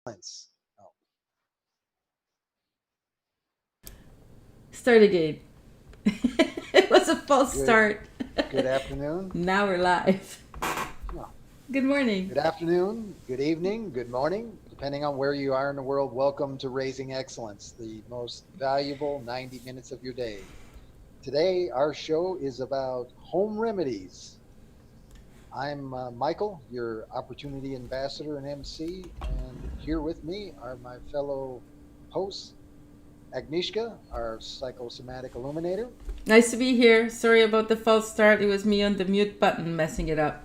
Excellence. Oh, Start again. It was a false good start. good afternoon. Now we're live. Oh, Good morning. good afternoon, good evening, good morning, depending on where you are in the world. Welcome to Raising Excellence, the most valuable 90 minutes of your day. Today, our show is about home remedies. I'm Michael, your opportunity ambassador and MC, and here with me are my fellow hosts, Agnieszka, our psychosomatic illuminator, Nice to be here. Sorry about the false start. It was me on the mute button messing it up.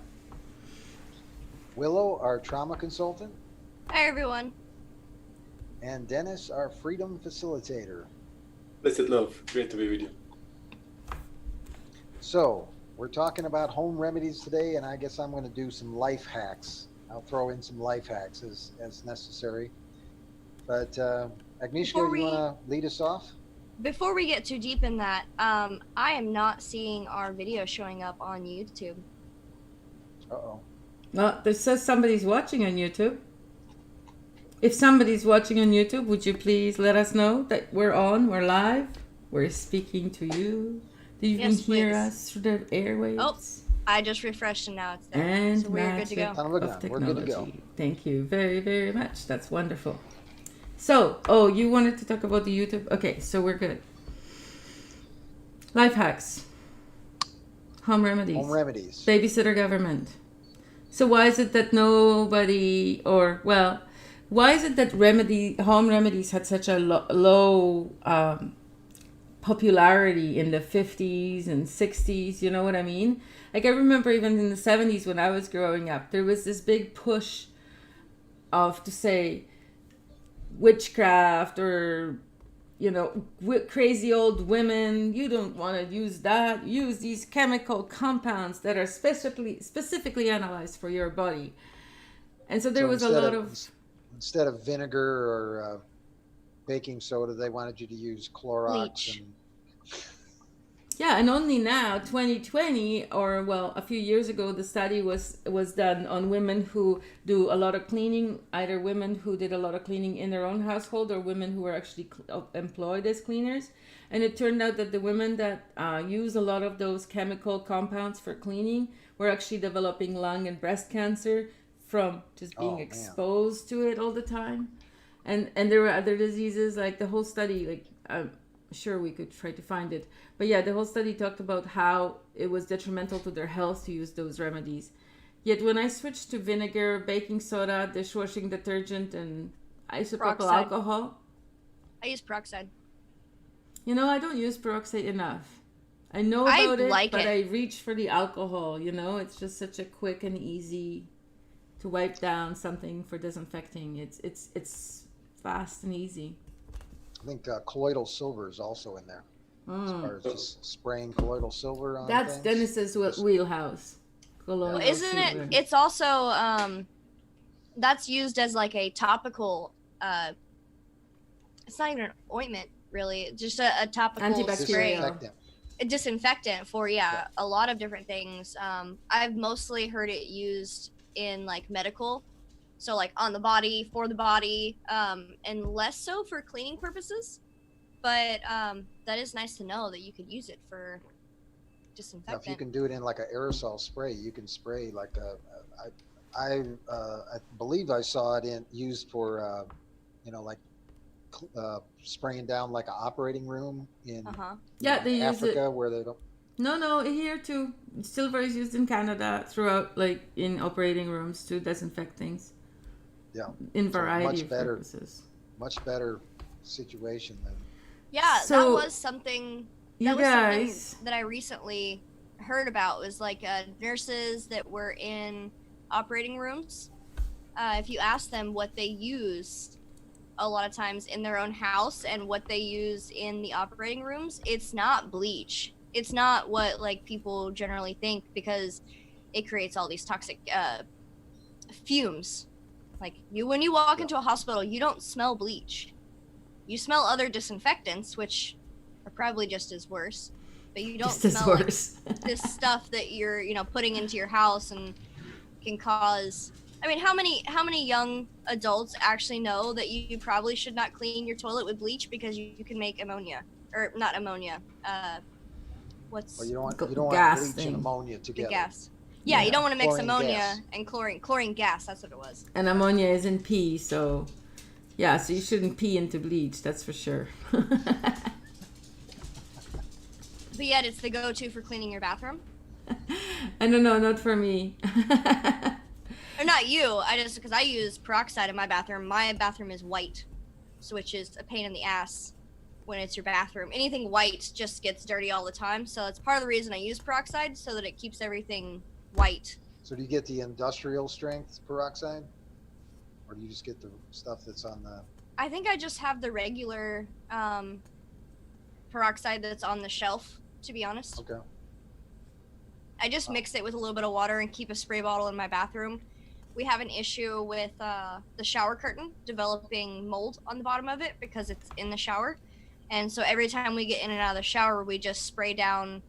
Willow, our trauma consultant, Hi, everyone. and Dennis, our freedom facilitator. Blessed love. Great to be with you. So, we're talking about home remedies today, and I guess I'm going to do some life hacks. I'll throw in some life hacks as necessary. But, Agnieszka, Before you we want to lead us off? before we get too deep in that, I am not seeing our video showing up on YouTube. Uh oh. Well, this says somebody's watching on YouTube. If somebody's watching on YouTube, would you please let us know that we're on, we're live, we're speaking to you? Do you Yes, can hear please. us through the airwaves? Oh, I just refreshed and now it's there. And So we're good to go. magic Son of a of gun. We're good to technology. go. Thank you very, very much. That's wonderful. So, you wanted to talk about the YouTube? Okay, so we're good. Life hacks, home remedies, Home remedies. babysitter government. So why is it that nobody, why is it that home remedies had such a low popularity in the 50s and 60s? You know what I mean? Like I remember even in the 70s when I was growing up, there was this big push of to say witchcraft or crazy old women, you don't want to use that, use these chemical compounds that are specifically analyzed for your body. And so there So was a lot of instead of vinegar or baking soda, they wanted you to use Clorox Bleach. and yeah, and only now 2020 or well a few years ago the study was done on women who do a lot of cleaning, either women who did a lot of cleaning in their own household or women who were actually employed as cleaners. And it turned out that the women that use a lot of those chemical compounds for cleaning were actually developing lung and breast cancer from just being exposed to it all the time. And there were other diseases, like the whole study, like sure we could try to find it, but yeah, the whole study talked about how it was detrimental to their health to use those remedies. Yet when I switched to vinegar, baking soda, dishwashing detergent, and isopropyl Peroxide. alcohol, I use peroxide. I don't use peroxide enough. I know I about it, like but it. I reach for the alcohol. It's just such a quick and easy to wipe down something for disinfecting. It's fast and easy. I think colloidal silver is also in there. As far as Oh, just spraying colloidal silver on That's things. Dennis's wheelhouse. Colloidal Well, isn't silver. it? It's also that's used as like a topical. It's not even an ointment, really. It's just a topical spray. Antibacterial. Disinfectant. A disinfectant for a lot of different things. I've mostly heard it used in like medical, so like on the body, for the body, and less so for cleaning purposes. But that is nice to know that you could use it for Now, if you disinfectant. can do it in like an aerosol spray, you can spray like I believe I saw it used for like spraying down like an operating room in Yeah, they use Africa it. where they don't. No, here too. Silver is used in Canada throughout, like in operating rooms to disinfect things Yeah, in so variety much of better, purposes. much better situation than Yeah, So, that was something. you That was guys, something that I recently heard about. Was like nurses that were in operating rooms. If you ask them what they use a lot of times in their own house and what they use in the operating rooms, it's not bleach. It's not what like people generally think, because it creates all these toxic fumes. Like when you walk yeah. into a hospital, you don't smell bleach. You smell other disinfectants, which are probably just as worse, but you don't just as smell like worse. this stuff that you're putting into your house and can cause I mean, how many young adults actually know that you probably should not clean your toilet with bleach because you can make ammonia, or not ammonia? What's Well, you don't want gas bleach and thing. ammonia the together. gas? Yeah, you don't want to mix Chlorine ammonia gas. and chlorine gas. That's what it was. And ammonia is in pee, so yeah, so you shouldn't pee into bleach, that's for sure. But yet, it's the go-to for cleaning your bathroom. I don't know, not for me. Or not you. Because I use peroxide in my bathroom. My bathroom is white, so which is a pain in the ass when it's your bathroom. Anything white just gets dirty all the time. So it's part of the reason I use peroxide, so that it keeps everything white. So do you get the industrial strength peroxide, or do you just get the stuff that's on the? I think I just have the regular peroxide that's on the shelf, to be honest. Okay. I just mix it with a little bit of water and keep a spray bottle in my bathroom. We have an issue with the shower curtain developing mold on the bottom of it because it's in the shower. And so every time we get in and out of the shower, we just spray down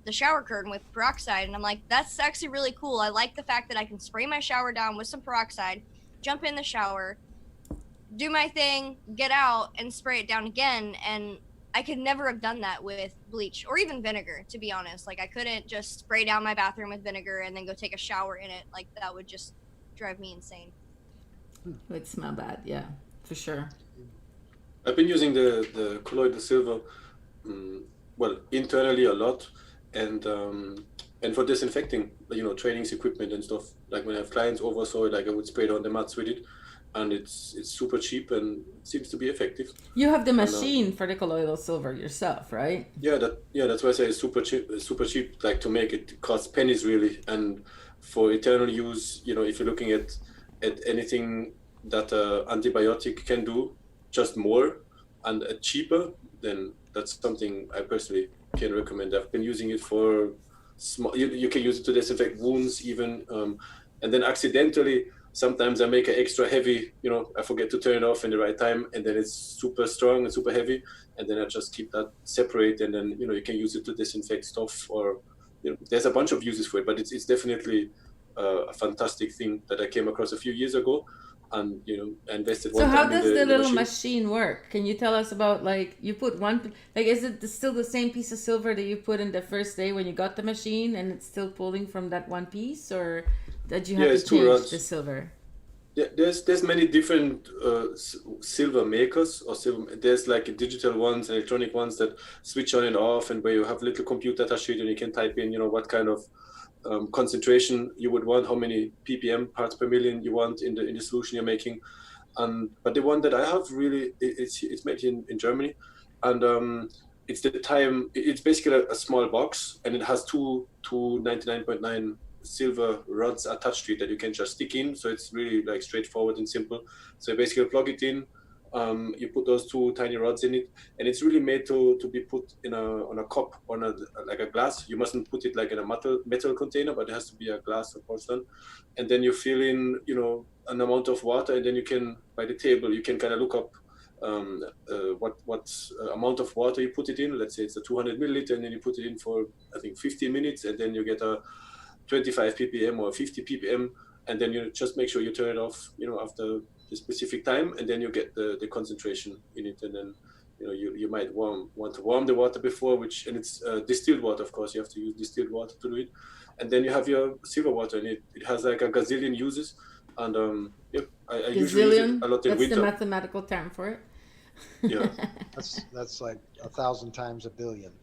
the shower curtain with peroxide. And I'm like, that's actually really cool. I like the fact that I can spray my shower down with some peroxide, jump in the shower, do my thing, get out, and spray it down again. And I could never have done that with bleach or even vinegar, to be honest. Like, I couldn't just spray down my bathroom with vinegar and then go take a shower in it. Like, that would just drive me insane. It would smell bad, yeah, for sure. I've been using the colloidal silver, well, internally a lot, and for disinfecting, trainings equipment and stuff. Like when I have clients over, so like I would spray down the mats with it, and it's super cheap and seems to be effective. You have the machine for the colloidal silver yourself, right? Yeah, that's why I say it's super cheap. Like to make it costs pennies really, and for eternal use, if you're looking at anything that antibiotic can do, just more and cheaper, then that's something I personally can recommend. I've been using it for small. You can use it to disinfect wounds even, and then accidentally sometimes I make it extra heavy. I forget to turn it off in the right time, and then it's super strong and super heavy, and then I just keep that separate, and then you can use it to disinfect stuff, or there's a bunch of uses for it. But it's definitely a fantastic thing that I came across a few years ago. And I invested one So how time in does the little machine. machine work? Can you tell us about, like, you put one, like, is it still the same piece of silver that you put in the first day when you got the machine, and it's still pulling from that one piece, or did you have to change the silver? Yeah, there's many different silver makers, or silver. There's like digital ones, electronic ones that switch on and off, and where you have little computer attached to it, and you can type in what kind of concentration you would want, how many ppm, parts per million, you want in the solution you're making. But the one that I have really, it's made in Germany, and it's it's basically a small box, and it has two 99.9 silver rods attached to it that you can just stick in. So it's really like straightforward and simple. So you basically plug it in, you put those two tiny rods in it, and it's really made to be put on a cup, on like a glass. You mustn't put it like in a metal container, but it has to be a glass or porcelain. And then you fill in an amount of water, and then you can, by the table, you can kind of look up what amount of water you put it in. Let's say it's a 200 milliliter, and then you put it in for I think 15 minutes, and then you get a 25 ppm or 50 ppm, and then you just make sure you turn it off after the specific time, and then you get the concentration in it. And then you might want to warm the water before, and it's distilled water, of course. You have to use distilled water to do it, and then you have your silver water, and it has like a gazillion uses. And I usually use it a lot in winter. That's the mathematical term for it. Yeah. That's like 1,000 times a billion.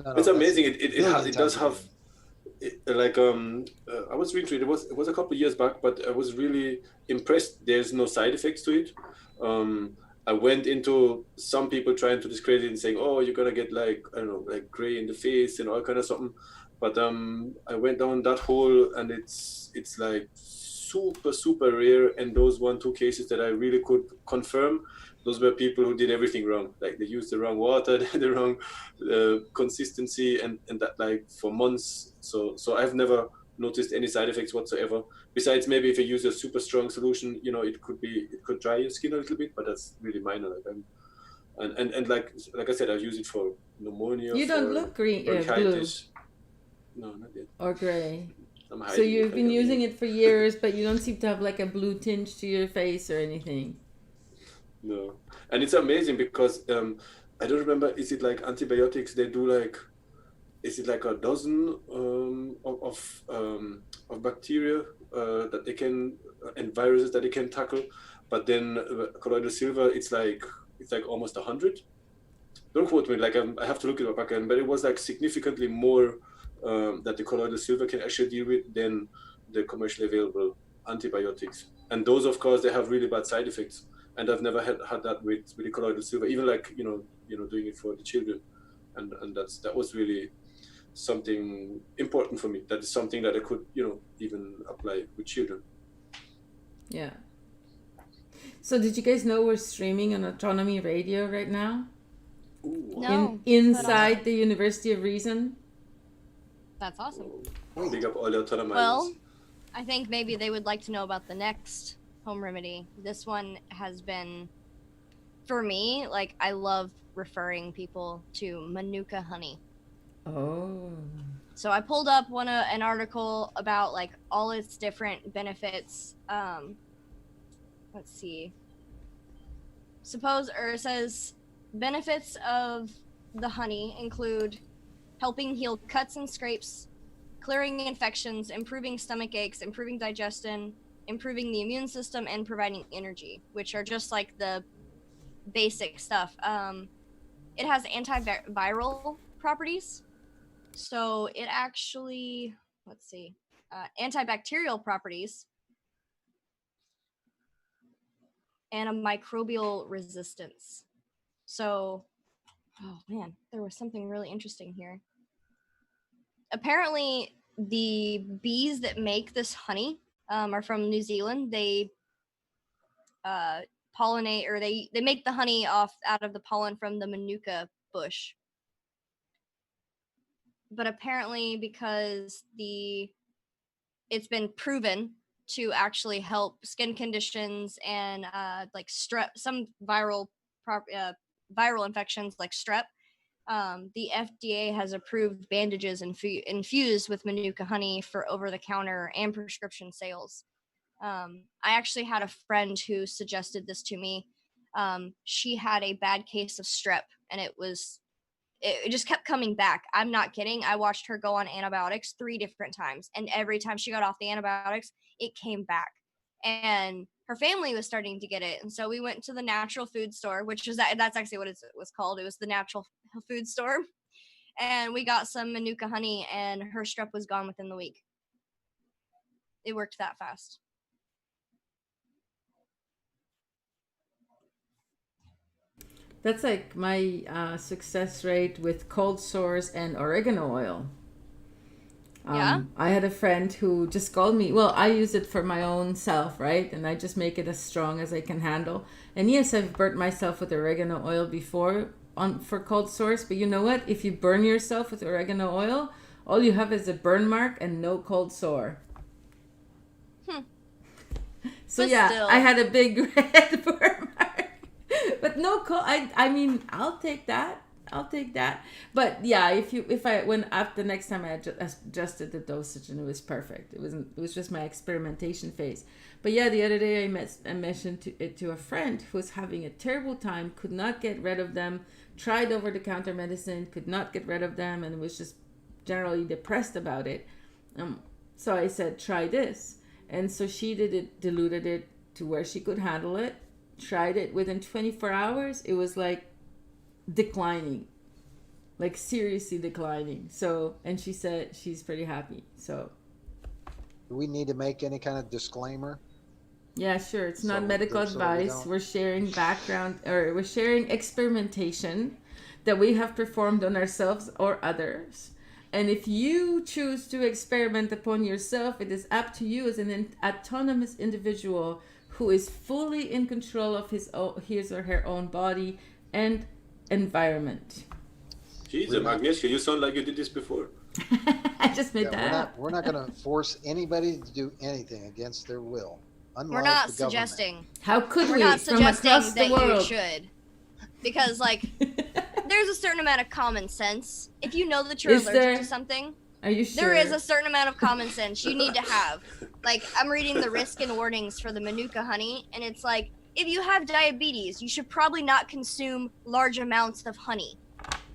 No, it's amazing. It does have I was reading through it. It was a couple of years back, but I was really impressed. There's no side effects to it. I went into some people trying to discredit it and saying, "Oh, you're gonna get like I don't know, like gray in the face and all kind of something." But I went down that hole, and it's like super rare. And those 1-2 cases that I really could confirm, those were people who did everything wrong. Like they used the wrong water, the wrong consistency, and that like for months. So I've never noticed any side effects whatsoever. Besides maybe if you use a super strong solution, it could dry your skin a little bit, but that's really minor. And like I said, I've used it for pneumonia. You don't look green, blue. No, not yet. Or gray. So you've been using it for years, but you don't seem to have like a blue tinge to your face or anything. No, and it's amazing because I don't remember. Is it like antibiotics? They do like, is it like a dozen of bacteria that they can and viruses that they can tackle? But then colloidal silver, it's like almost 100. Don't quote me. Like I have to look it up again. But it was like significantly more that the colloidal silver can actually deal with than the commercially available antibiotics. And those, of course, they have really bad side effects. And I've never had that with the colloidal silver, even like you know doing it for the children, and that was really something important for me. That is something that I could even apply with children. Yeah. So did you guys know we're streaming on Autonomy Radio right now? Ooh. No. Inside the University of Reason? That's awesome. Big up all the autonomizers. Well, I think maybe they would like to know about the next home remedy. This one has been, for me, like I love referring people to Manuka honey. Oh. So I pulled up an article about like all its different benefits. Let's see. It says benefits of the honey include helping heal cuts and scrapes, clearing infections, improving stomach aches, improving digestion, improving the immune system, and providing energy, which are just like the basic stuff. It has antiviral properties. So it actually, antibacterial properties and a microbial resistance. So, oh man, there was something really interesting here. Apparently, the bees that make this honey are from New Zealand. They pollinate, or they make the honey out of the pollen from the Manuka bush. But apparently, because it's been proven to actually help skin conditions and like strep, some viral infections like strep. The FDA has approved bandages infused with Manuka honey for over-the-counter and prescription sales. I actually had a friend who suggested this to me. She had a bad case of strep, and it just kept coming back. I'm not kidding. I watched her go on antibiotics 3 different times, and every time she got off the antibiotics, it came back. And her family was starting to get it, and so we went to the natural food store, which was that's actually what it was called. It was the natural food store, and we got some Manuka honey, and her strep was gone within the week. It worked that fast. That's like my success rate with cold sores and oregano oil. Yeah? I had a friend who just called me. Well, I use it for my own self, right? And I just make it as strong as I can handle. And yes, I've burnt myself with oregano oil before for cold sores. But you know what? If you burn yourself with oregano oil, all you have is a burn mark and no cold sore. So But yeah, still. I had a big red burn mark. But no cold. I mean, I'll take that. But yeah, after the next time I adjusted the dosage, and it was perfect. It was just my experimentation phase. But yeah, the other day I mentioned it to a friend who was having a terrible time, could not get rid of them, tried over-the-counter medicine, could not get rid of them, and was just generally depressed about it. So I said, try this. And so she did it, diluted it to where she could handle it, tried it. Within 24 hours, it was like declining, like seriously declining. So, and she said she's pretty happy. So Do we need to make any kind of disclaimer? yeah, sure, it's not So- medical so we advice. don't- We're sharing we're sharing experimentation that we have performed on ourselves or others. And if you choose to experiment upon yourself, it is up to you as an autonomous individual who is fully in control of his or her own body and environment. Jesus, Agnieszka, you sound like you did this before. I just made Yeah, that up. we're not going to force anybody to do anything against their will. Unlike We're not the government. suggesting. How could We're we not from suggesting across the that you world? should. Because, like, there's a certain amount of common sense. If you know that you're Is allergic there? to something, Are you sure? There is a certain amount of common sense you need to have. Like, I'm reading the risk and warnings for the Manuka honey, and it's like, if you have diabetes, you should probably not consume large amounts of honey.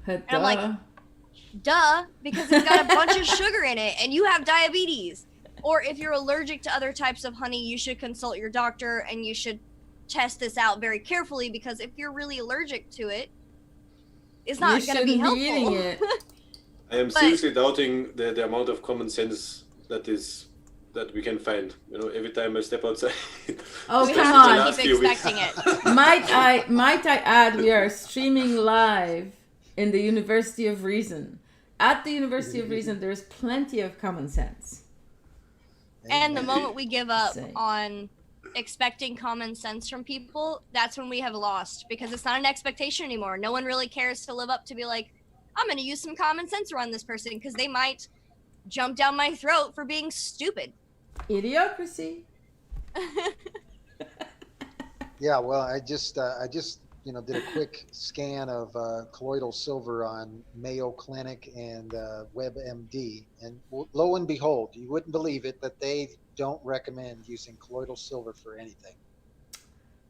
And I'm like, duh, because it's got a bunch of sugar in it, and you have diabetes. Or if you're allergic to other types of honey, you should consult your doctor, and you should test this out very carefully, because if you're really allergic to it, it's not going to be helpful. Eating it. I am seriously doubting the amount of common sense that we can find. You know, every time I step outside. Oh, come on! I keep expecting it. Might I add, we are streaming live in the University of Reason. At the University of Reason, there's plenty of common sense. And the moment we give up on expecting common sense from people, that's when we have lost, because it's not an expectation anymore. No one really cares to live up to be like, I'm going to use some common sense around this person because they might jump down my throat for being stupid. Idiocracy. Yeah, well, I just did a quick scan of colloidal silver on Mayo Clinic and WebMD, and lo and behold, you wouldn't believe it, that they don't recommend using colloidal silver for anything.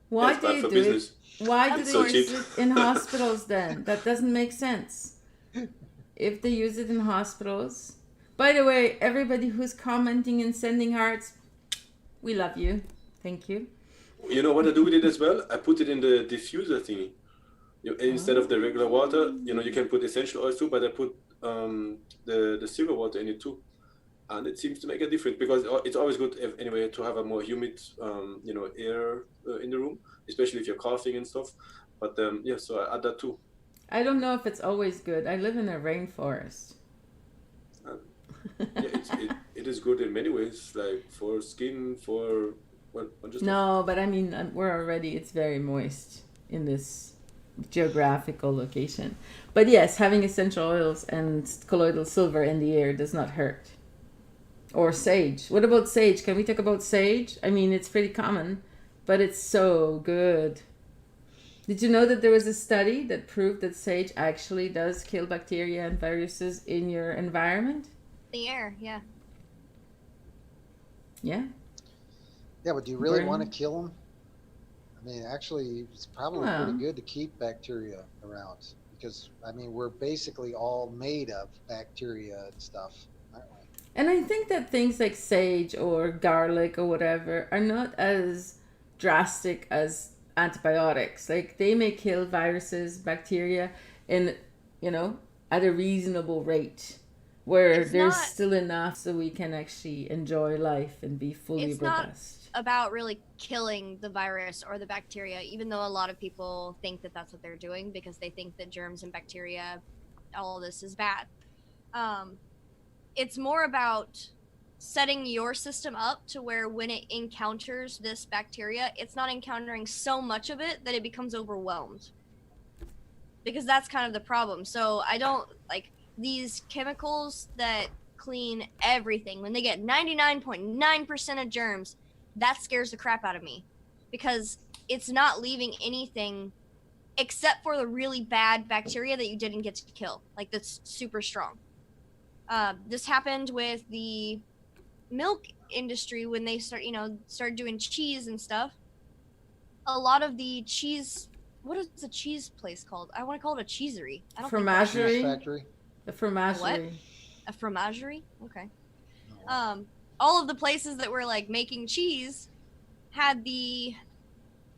Why That's do bad you for do business. it? Why do It's they so use cheap. it in hospitals then? That doesn't make sense. If they use it in hospitals. By the way, everybody who's commenting and sending hearts, we love you. Thank you. You know what I do with it as well? I put it in the diffuser thingy. Instead of the regular water, you can put essential oils too, but I put the silver water in it too. And it seems to make a difference, because it's always good anyway to have a more humid, air in the room, especially if you're coughing and stuff. But so I add that too. I don't know if it's always good. I live in a rainforest. It is good in many ways, like for skin, for just no, but I mean, it's very moist in this geographical location. But yes, having essential oils and colloidal silver in the air does not hurt. Or sage. What about sage? Can we talk about sage? I mean, it's pretty common, but it's so good. Did you know that there was a study that proved that sage actually does kill bacteria and viruses in your environment? The air, yeah. Yeah. Yeah, but do you really want to kill them? I mean, actually, it's probably pretty good to keep bacteria around, because, I mean, we're basically all made of bacteria and stuff, aren't we? And I think that things like sage or garlic or whatever are not as drastic as antibiotics. Like, they may kill viruses, bacteria in, at a reasonable rate, where there's still enough so we can actually enjoy life and be fully robust. About really killing the virus or the bacteria, even though a lot of people think that that's what they're doing, because they think that germs and bacteria, all of this is bad. It's more about setting your system up to where when it encounters this bacteria, it's not encountering so much of it that it becomes overwhelmed. Because that's kind of the problem. So I don't like these chemicals that clean everything. When they get 99.9% of germs, that scares the crap out of me, because it's not leaving anything except for the really bad bacteria that you didn't get to kill, like that's super strong. This happened with the milk industry when they started doing cheese and stuff. A lot of the cheese, what is the cheese place called? I want to call it a cheesery. I don't Fromagerie. Cheese factory. The fromagerie. What? A fromagerie? Okay. All of the places that were like making cheese had the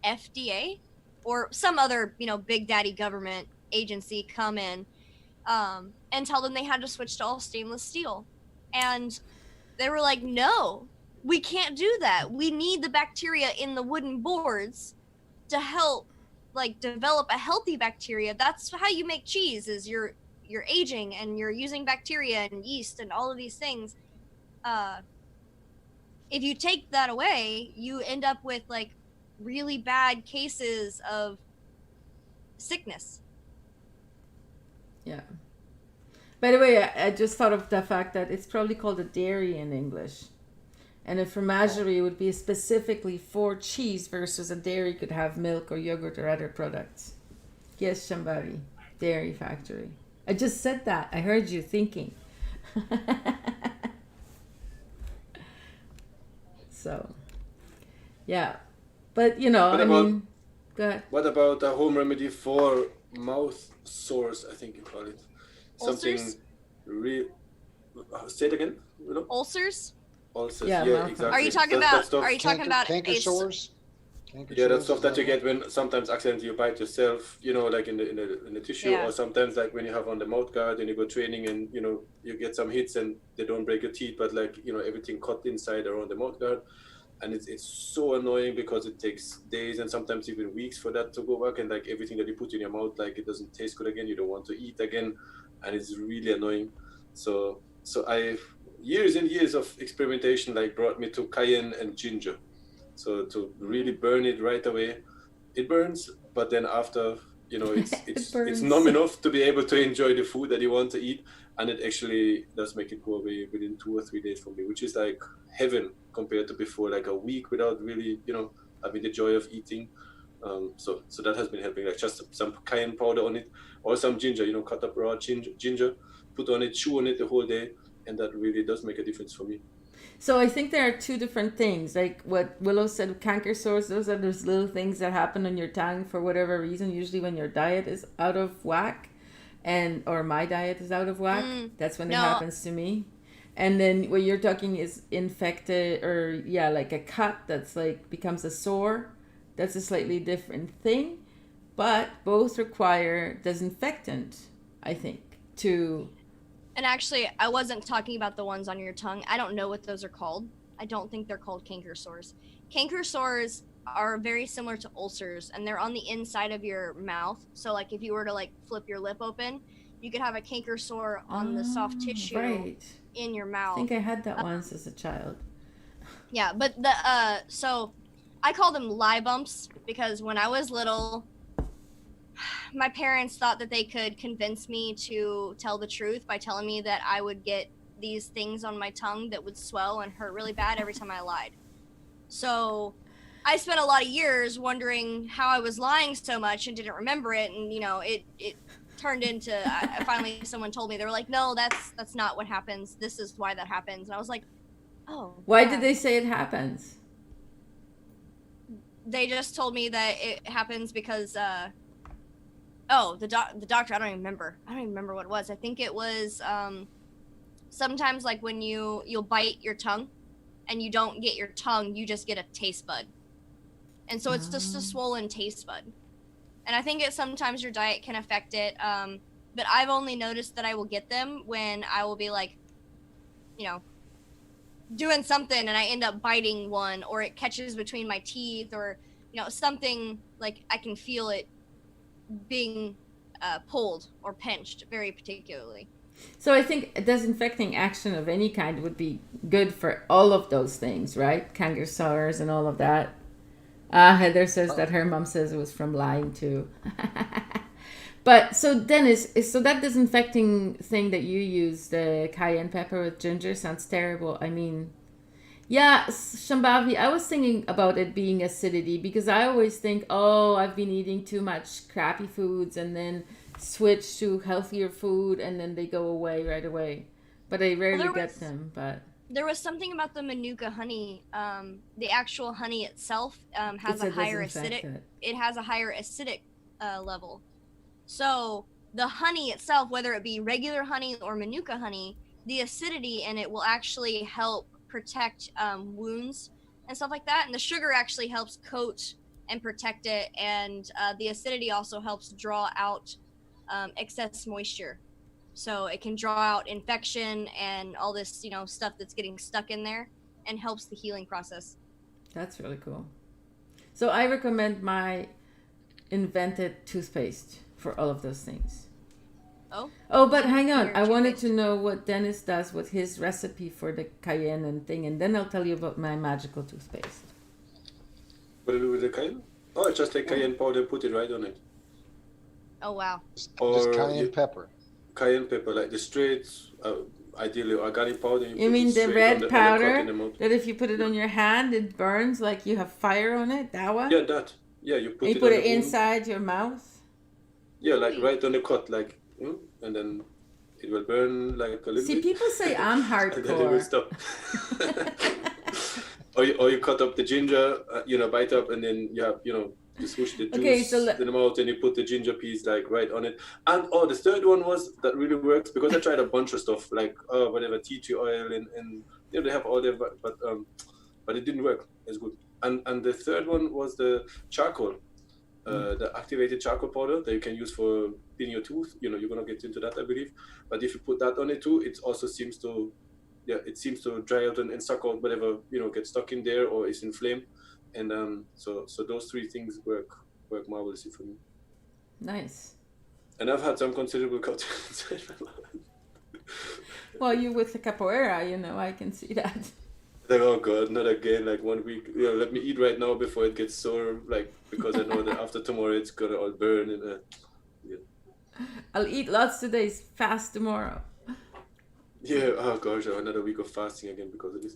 FDA or some other, big daddy government agency come in and tell them they had to switch to all stainless steel. And they were like, no, we can't do that. We need the bacteria in the wooden boards to help develop a healthy bacteria. That's how you make cheese, is you're aging and you're using bacteria and yeast and all of these things. If you take that away, you end up with really bad cases of sickness. Yeah. By the way, I just thought of the fact that it's probably called a dairy in English. And a fromagerie would be specifically for cheese, versus a dairy could have milk or yogurt or other products. Yes, Shambhavi, dairy factory. I just said that. I heard you thinking. So, yeah. But, you know, What I about mean, go ahead. what about a home remedy for mouth sores? I think you call it something. Ulcers? Real. Say it again. You know, Ulcers? ulcers. Yeah, Yeah, mouth exactly. Are you ulcers. talking That about? stuff. Are you talking about Canker a? sores? Canker Yeah, that sores, stuff is that you that get when sometimes accidentally you bite yourself, you know, like in the tissue, Yeah. or sometimes like when you have on the mouth guard and you go training and you know you get some hits and they don't break your teeth, but like you know everything cut inside around the mouth guard, and it's so annoying because it takes days and sometimes even weeks for that to go back, and like everything that you put in your mouth, like it doesn't taste good again. You don't want to eat again, and it's really annoying. So I years and years of experimentation like brought me to cayenne and ginger. So to really burn it right away, it burns, but then after, you know, It it's burns. numb enough to be able to enjoy the food that you want to eat, and it actually does make it go away within 2 or 3 days for me, which is like heaven compared to before, like a week without really, you know, having the joy of eating. So that has been helping, like just some cayenne powder on it, or some ginger, you know, cut up raw ginger, put on it, chew on it the whole day, and that really does make a difference for me. So I think there are two different things. Like what Willow said, canker sores, those are those little things that happen on your tongue for whatever reason, usually when your diet is out of whack and or my diet is out of whack. That's when it No. happens to me. And then what you're talking is infected or yeah, like a cut that's like becomes a sore. That's a slightly different thing. But both require disinfectant, I think, to And actually, I wasn't talking about the ones on your tongue. I don't know what those are called. I don't think they're called canker sores. Canker sores are very similar to ulcers, and they're on the inside of your mouth. So, like, if you were to like flip your lip open, you could have a canker sore on the soft tissue right. in your I mouth. think I had that once as a child. Yeah, but the so I call them lie bumps because when I was little, my parents thought that they could convince me to tell the truth by telling me that I would get these things on my tongue that would swell and hurt really bad every time I lied. So I spent a lot of years wondering how I was lying so much and didn't remember it, and you know it turned into finally someone told me. They were like, no, that's not what happens, this is why that happens. And I was like, oh, Why yeah. did they say it happens? They just told me that it happens because the doctor, I don't even remember what it was. I think it was sometimes like when you'll bite your tongue and you don't get your tongue, you just get a taste bud, and so it's just a swollen taste bud. And I think sometimes your diet can affect it, but I've only noticed that I will get them when I will be like, you know, doing something and I end up biting one, or it catches between my teeth, or you know, something like I can feel it being pulled or pinched very particularly. So I think a disinfecting action of any kind would be good for all of those things, right? Canker sores and all of that. Heather says that her mom says it was from lying too. But so Dennis, so that disinfecting thing that you use, the cayenne pepper with ginger, sounds terrible. I mean, yeah, Shambhavi, I was thinking about it being acidity because I always think, oh, I've been eating too much crappy foods and then switch to healthier food and then they go away right away. But I rarely get them. But there was something about the Manuka honey. The actual honey itself has it's a higher acidic. It has a higher acidic level. So the honey itself, whether it be regular honey or Manuka honey, the acidity in it will actually help protect wounds and stuff like that. And the sugar actually helps coat and protect it. And the acidity also helps draw out excess moisture. So it can draw out infection and all this, you know, stuff that's getting stuck in there, and helps the healing process. That's really cool. So I recommend my invented toothpaste for all of those things. Oh, but hang on. I wanted to know what Dennis does with his recipe for the cayenne and thing, and then I'll tell you about my magical toothpaste. What do you do with the cayenne? Oh, I just take cayenne powder and put it right on it. Oh, wow. Just cayenne pepper. Cayenne pepper, like the straight, ideally organic powder. You mean the red powder that if you put it on your hand, it burns like you have fire on it? That one? Yeah, that. Yeah, you put it inside your mouth? Yeah, like right on the cut, like, and then It will burn like a little See, bit. people say I'm And then it will hardcore. stop. Or you cut up the ginger, bite up, and then you have, you swoosh the Okay, juice so in the mouth, and you put the ginger piece like right on it. And the third one was that really works, because I tried a bunch of stuff like whatever tea tree oil and they have all their, but it didn't work as good. And the third one was the charcoal, the activated charcoal powder that you can use for cleaning your tooth. You're gonna get into that, I believe. But if you put that on it too, it also seems to dry out and suck out whatever gets stuck in there or is inflamed. And so those three things work marvelously for me. Nice. And I've had some considerable cuts inside my mouth. Well, you with the capoeira, I can see that. Like, oh God, not again! Like 1 week, let me eat right now before it gets sore. Like, because I know that after tomorrow it's gonna all burn. And I'll eat lots today, fast tomorrow. yeah, oh gosh, another week of fasting again because of this.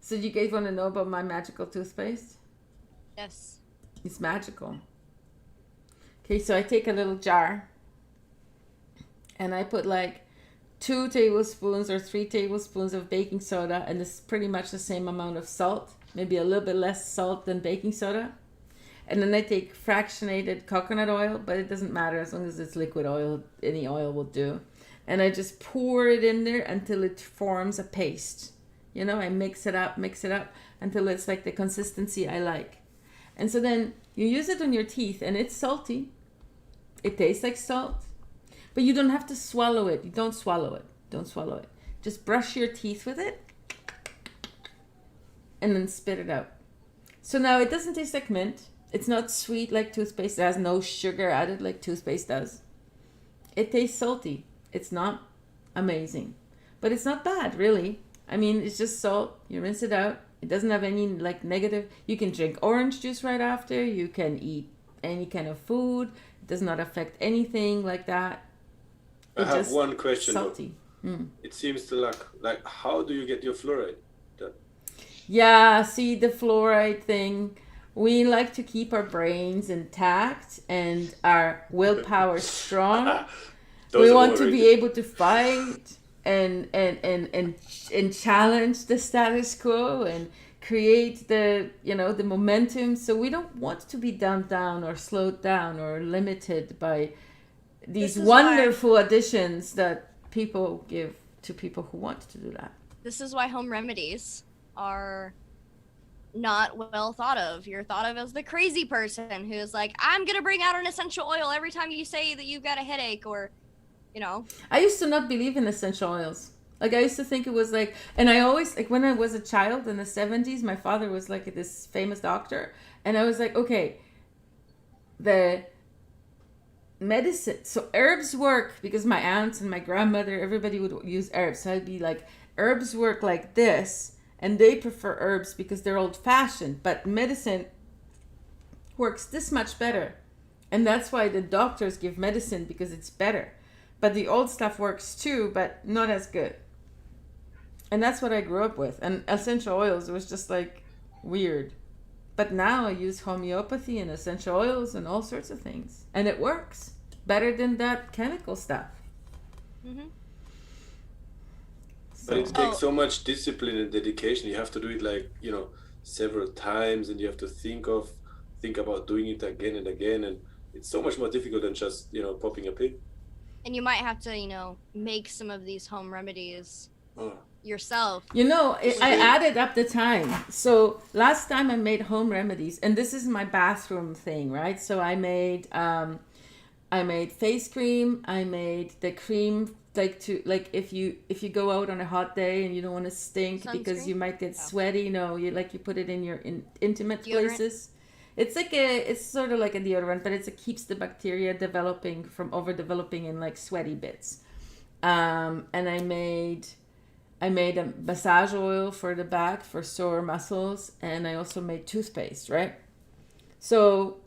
So you guys want to know about my magical toothpaste? Yes. It's magical. Okay, so I take a little jar and I put like 2 tablespoons or 3 tablespoons of baking soda, and it's pretty much the same amount of salt, maybe a little bit less salt than baking soda. And then I take fractionated coconut oil, but it doesn't matter as long as it's liquid oil, any oil will do. And I just pour it in there until it forms a paste. I mix it up until it's like the consistency I like. And so then you use it on your teeth, and it's salty. It tastes like salt. But you don't have to swallow it. You don't swallow it. Don't swallow it. Just brush your teeth with it and then spit it out. So now it doesn't taste like mint. It's not sweet like toothpaste. It has no sugar added like toothpaste does. It tastes salty. It's not amazing. But it's not bad, really. I mean, it's just salt. You rinse it out. It doesn't have any like negative. You can drink orange juice right after. You can eat any kind of food. It does not affect anything like that. I have one question. Salty. It seems to like how do you get your fluoride? Yeah, see the fluoride thing. We like to keep our brains intact and our willpower strong. We want to be able to fight and challenge the status quo and create the momentum. So we don't want to be dumbed down or slowed down or limited by these wonderful additions that people give to people who want to do that. This is why home remedies are not well thought of. You're thought of as the crazy person who's like, I'm gonna bring out an essential oil every time you say that you've got a headache, or I used to not believe in essential oils. Like, I used to think it was like, and I always, like, when I was a child in the 70s, my father was like this famous doctor, and I was like, okay, the medicine, so herbs work, because my aunts and my grandmother, everybody would use herbs. So I'd be like, herbs work like this, and they prefer herbs because they're old-fashioned, but medicine works this much better. And that's why the doctors give medicine, because it's better. But the old stuff works too, but not as good. And that's what I grew up with. And essential oils was just like weird. But now I use homeopathy and essential oils and all sorts of things. And it works better than that chemical stuff. Mm-hmm. But it takes so much discipline and dedication. You have to do it like, several times, and you have to think about doing it again and again. And it's so much more difficult than just, popping a pill. And you might have to, make some of these home remedies yourself. I added up the time. So last time I made home remedies, and this is my bathroom thing, right? So I made face cream. I made the cream if you go out on a hot day and you don't want to stink because you might get sweaty. You put it in your intimate deodorant. Places. It's sort of like a deodorant, but it keeps the bacteria developing from overdeveloping in like sweaty bits. And I made a massage oil for the back for sore muscles, and I also made toothpaste, right? So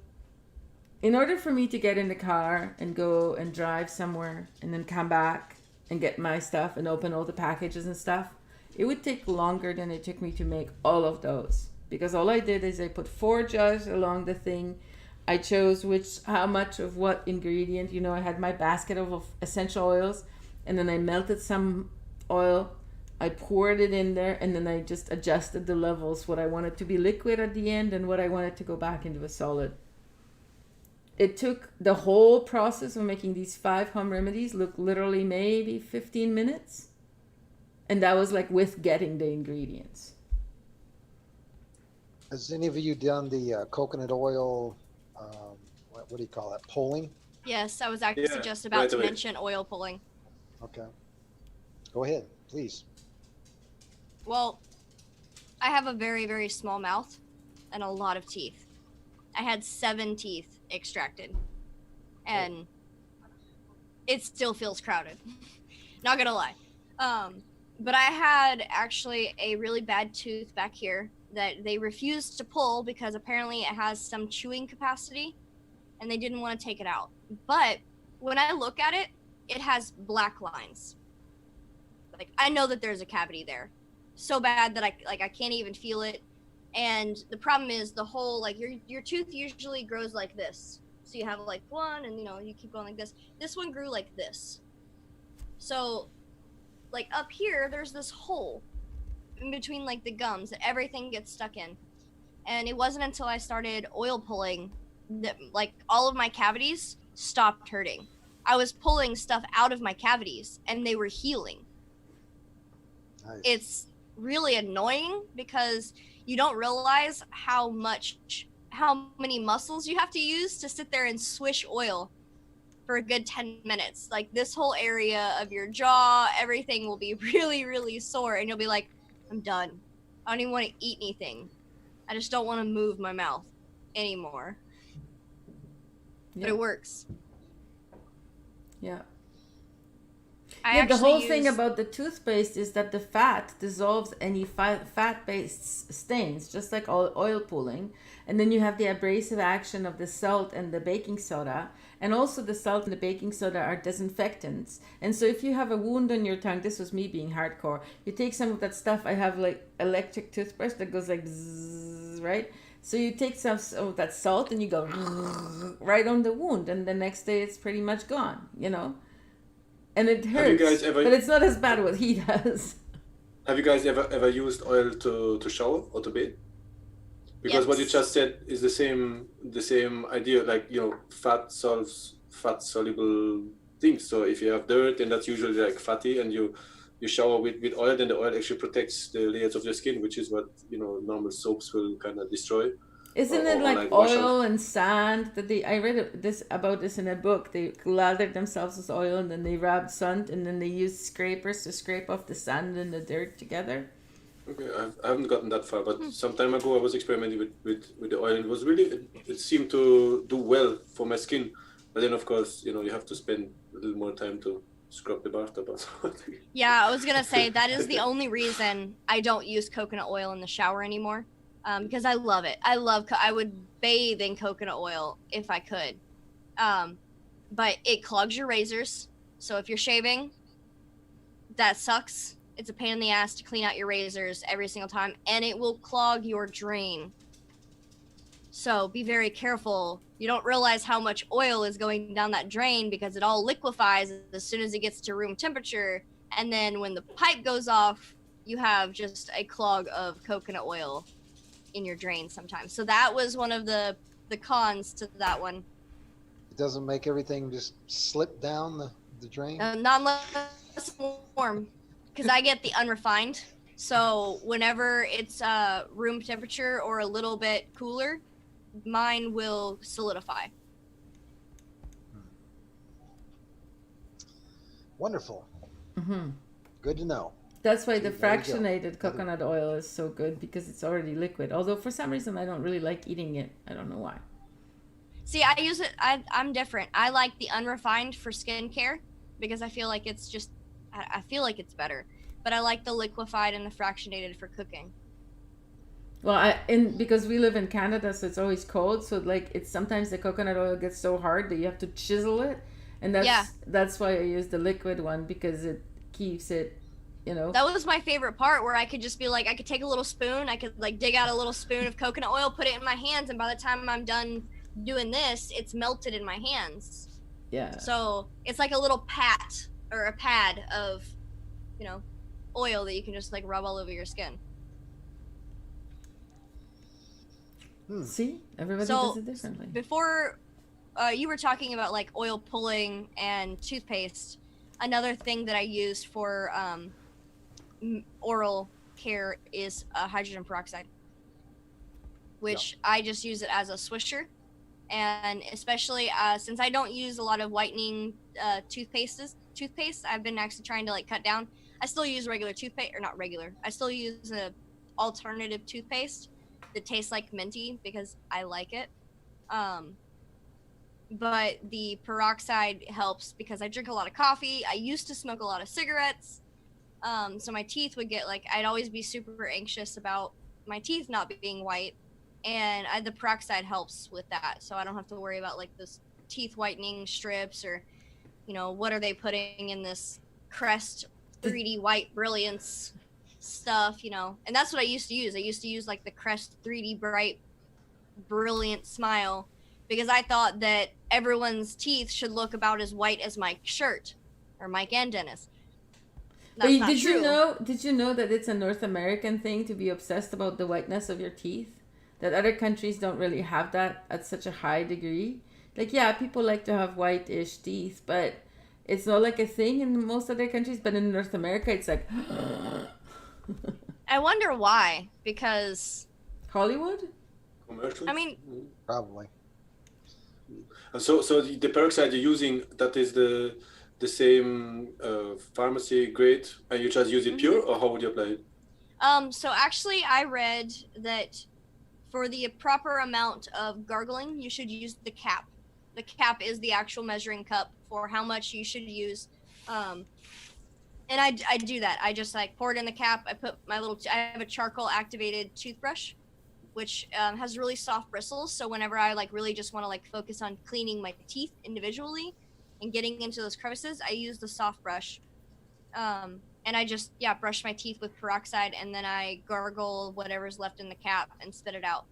in order for me to get in the car and go and drive somewhere and then come back and get my stuff and open all the packages and stuff, it would take longer than it took me to make all of those. Because all I did is I put 4 jars along the thing. I chose how much of what ingredient. I had my basket of essential oils, and then I melted some oil. I poured it in there, and then I just adjusted the levels, what I wanted to be liquid at the end and what I wanted to go back into a solid. It took the whole process of making these 5 home remedies look literally maybe 15 minutes. And that was like with getting the ingredients. Has any of you done the coconut oil, what do you call that, pulling? Yes, I was actually just about to mention oil pulling. Okay. Go ahead, please. Well, I have a very, very small mouth and a lot of teeth. I had 7 teeth extracted, and it still feels crowded. Not gonna lie. But I had actually a really bad tooth back here that they refused to pull because apparently it has some chewing capacity, and they didn't want to take it out. But when I look at it, it has black lines. Like, I know that there's a cavity there. So bad that I can't even feel it. And the problem is the whole, like, your tooth usually grows like this. So you have like one, and you keep going like this. This one grew like this. So like up here, there's this hole in between like the gums that everything gets stuck in. And it wasn't until I started oil pulling that like all of my cavities stopped hurting. I was pulling stuff out of my cavities and they were healing. Nice. It's really annoying because you don't realize how many muscles you have to use to sit there and swish oil for a good 10 minutes. Like, this whole area of your jaw, everything will be really, really sore, and you'll be like, I'm done. I don't even want to eat anything. I just don't want to move my mouth anymore. But it works. Yeah. The whole thing about the toothpaste is that the fat dissolves any fat-based stains, just like oil pulling. And then you have the abrasive action of the salt and the baking soda. And also the salt and the baking soda are disinfectants. And so if you have a wound on your tongue, this was me being hardcore, you take some of that stuff. I have like electric toothbrush that goes like zzz, right? So you take some of that salt and you go right on the wound. And the next day it's pretty much gone, And it hurts, but it's not as bad what he does. Have you guys ever used oil to shower or to bathe? Because what you just said is the same idea. Like, fat solves fat soluble things. So if you have dirt, and that's usually like fatty, and you shower with oil, then the oil actually protects the layers of your skin, which is what normal soaps will kind of destroy. Isn't it like oil and sand that I read about this in a book? They lathered themselves with oil and then they rubbed sand and then they used scrapers to scrape off the sand and the dirt together. Okay, I haven't gotten that far, but some time ago I was experimenting with the oil, and it was really, it seemed to do well for my skin. But then of course, you have to spend a little more time to scrub the bathtub or something. Yeah, I was gonna say that is the only reason I don't use coconut oil in the shower anymore. Because I love it. I would bathe in coconut oil if I could. But it clogs your razors. So if you're shaving, that sucks. It's a pain in the ass to clean out your razors every single time. And it will clog your drain. So be very careful. You don't realize how much oil is going down that drain because it all liquefies as soon as it gets to room temperature. And then when the pipe goes off, you have just a clog of coconut oil in your drain sometimes. So that was one of the cons to that one. It doesn't make everything just slip down the drain? Not unless it's warm, because I get the unrefined. So whenever it's room temperature or a little bit cooler, mine will solidify. Wonderful. Mm-hmm. Good to know. That's why the fractionated coconut oil is so good, because it's already liquid. Although for some reason I don't really like eating it. I don't know why. See, I use it. I'm different. I like the unrefined for skincare because I feel like it's just. I feel like it's better. But I like the liquefied and the fractionated for cooking. Well, because we live in Canada, so it's always cold. So like it's sometimes the coconut oil gets so hard that you have to chisel it, and that's why I use the liquid one, because it keeps it. That was my favorite part, where I could just be like, I could take a little spoon, I could like dig out a little spoon of coconut oil, put it in my hands, and by the time I'm done doing this, it's melted in my hands. Yeah. So it's like a little pat or a pad of, you know, oil that you can just like rub all over your skin. See, everybody So does it differently. before you were talking about like oil pulling and toothpaste, another thing that I use for oral care is hydrogen peroxide, which I just use it as a swisher. And especially since I don't use a lot of whitening toothpaste, I've been actually trying to like cut down. I still use regular toothpaste, or not regular. I still use a alternative toothpaste that tastes like minty because I like it. But the peroxide helps because I drink a lot of coffee. I used to smoke a lot of cigarettes. So my teeth would get like, I'd always be super anxious about my teeth not being white. And the peroxide helps with that. So I don't have to worry about like this teeth whitening strips or, you know, what are they putting in this Crest 3D white brilliance stuff, you know. And that's what I used to use. I used to use like the Crest 3D bright brilliant smile because I thought that everyone's teeth should look about as white as Mike's shirt, or Mike and Dennis. That's not true. Did you know that it's a North American thing to be obsessed about the whiteness of your teeth? That other countries don't really have that at such a high degree. Like, yeah, people like to have white-ish teeth, but it's not like a thing in most other countries. But in North America, it's like I wonder why. Because Hollywood? Commercials? I mean, Probably. So the peroxide you're using, that is the same pharmacy grade, and you just use it pure, or how would you apply it? so actually I read that for the proper amount of gargling, you should use the cap. The cap is the actual measuring cup for how much you should use. And I do that. I just like pour it in the cap. I put my I have a charcoal activated toothbrush, which has really soft bristles. So whenever I like really just want to like focus on cleaning my teeth individually and getting into those crevices, I use the soft brush. And I just, brush my teeth with peroxide, and then I gargle whatever's left in the cap and spit it out.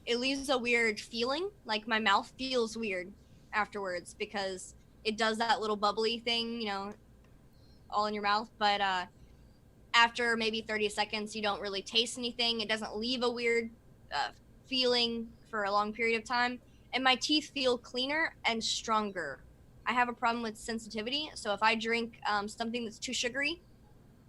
It leaves a weird feeling, like my mouth feels weird afterwards because it does that little bubbly thing, you know, all in your mouth. But after maybe 30 seconds, you don't really taste anything. It doesn't leave a weird feeling for a long period of time. And my teeth feel cleaner and stronger. I have a problem with sensitivity, so if I drink something that's too sugary,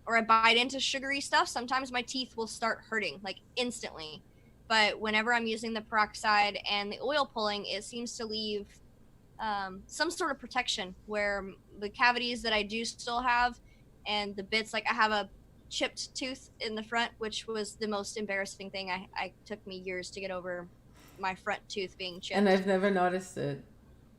or I bite into sugary stuff, sometimes my teeth will start hurting, like instantly. But whenever I'm using the peroxide and the oil pulling, it seems to leave some sort of protection where the cavities that I do still have, and the bits, like I have a chipped tooth in the front, which was the most embarrassing thing. I took me years to get over my front tooth being chipped. And I've never noticed it.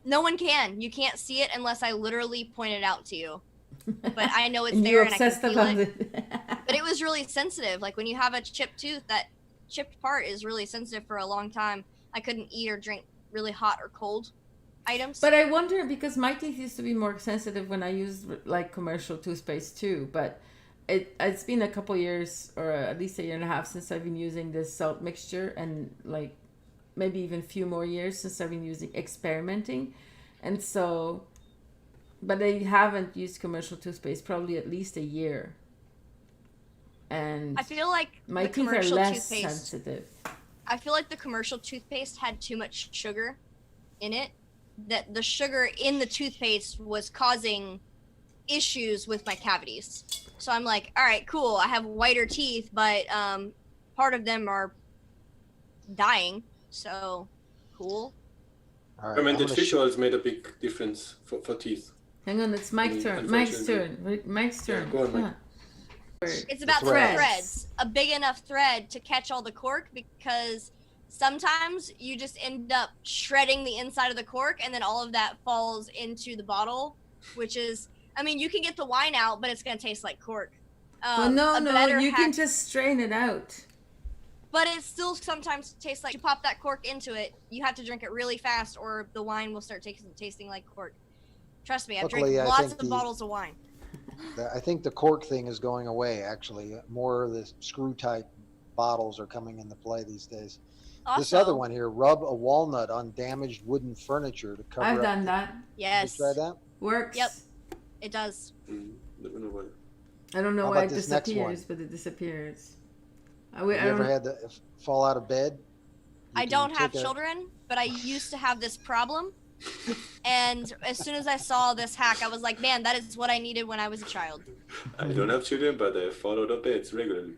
No one can. You can't see it unless I literally point it out to you. But I know it's And there you're and I can obsessed feel about it. it. But it was really sensitive. Like when you have a chipped tooth, that chipped part is really sensitive for a long time. I couldn't eat or drink really hot or cold items. But I wonder, because my teeth used to be more sensitive when I used like commercial toothpaste too, but it's been a couple years, or at least a year and a half, since I've been using this salt mixture, and like maybe even a few more years since I've been experimenting. And so, but I haven't used commercial toothpaste probably at least a year. And I feel like my the teeth are commercial less toothpaste, sensitive. I feel like the commercial toothpaste had too much sugar in it. That the sugar in the toothpaste was causing issues with my cavities. So I'm like, all right, cool. I have whiter teeth, but part of them are dying. So cool. All right, Fermented fish oils made a big difference for teeth. Hang on, it's Mike's turn. Mike's turn. Mike's turn. Yeah, go on, Mike. It's about threads. A big enough thread to catch all the cork, because sometimes you just end up shredding the inside of the cork and then all of that falls into the bottle, which is, I mean, you can get the wine out, but it's going to taste like cork. Well, no, you can just strain it out. But it still sometimes tastes like, you pop that cork into it, you have to drink it really fast or the wine will start tasting like cork. Trust me, I've drank lots of bottles of wine. I think the cork thing is going away, actually. More of the screw type bottles are coming into play these days. This other one here, rub a walnut on damaged wooden furniture to cover I've up. done that. Yes. You try that? Works. Yep. It does. Let me know why. I don't know How why about it this next one? disappears, but it disappears. Have you ever had to fall out of bed? I don't have children, but I used to have this problem. And as soon as I saw this hack, I was like, man, that is what I needed when I was a child. I don't have children, but I fall out of beds regularly.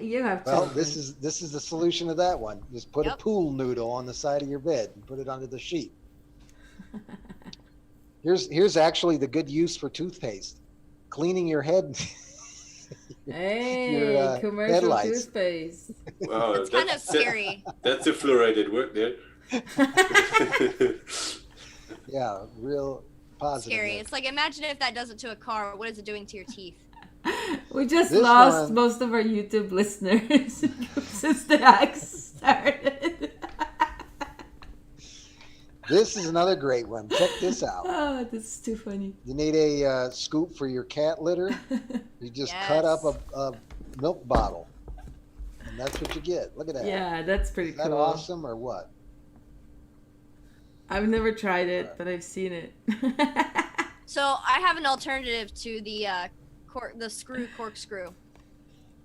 You have Well, children. this is the solution to that one. Just put a pool noodle on the side of your bed and put it under the sheet. Here's actually the good use for toothpaste. Cleaning your head. Hey, your, commercial headlights. toothpaste. Wow, It's kind of scary. That's a fluoridated work there. Yeah, real positive. Scary. there. It's like, imagine if that does it to a car. What is it doing to your teeth? We just This lost one- most of our YouTube listeners since the hacks started. This is another great one. Check this out. Oh, this is too funny. You need a scoop for your cat litter. You just cut up a milk bottle, and that's what you get. Look at that. Yeah, that's pretty Is that cool. awesome or what? I've never tried it, but I've seen it. So I have an alternative to the corkscrew.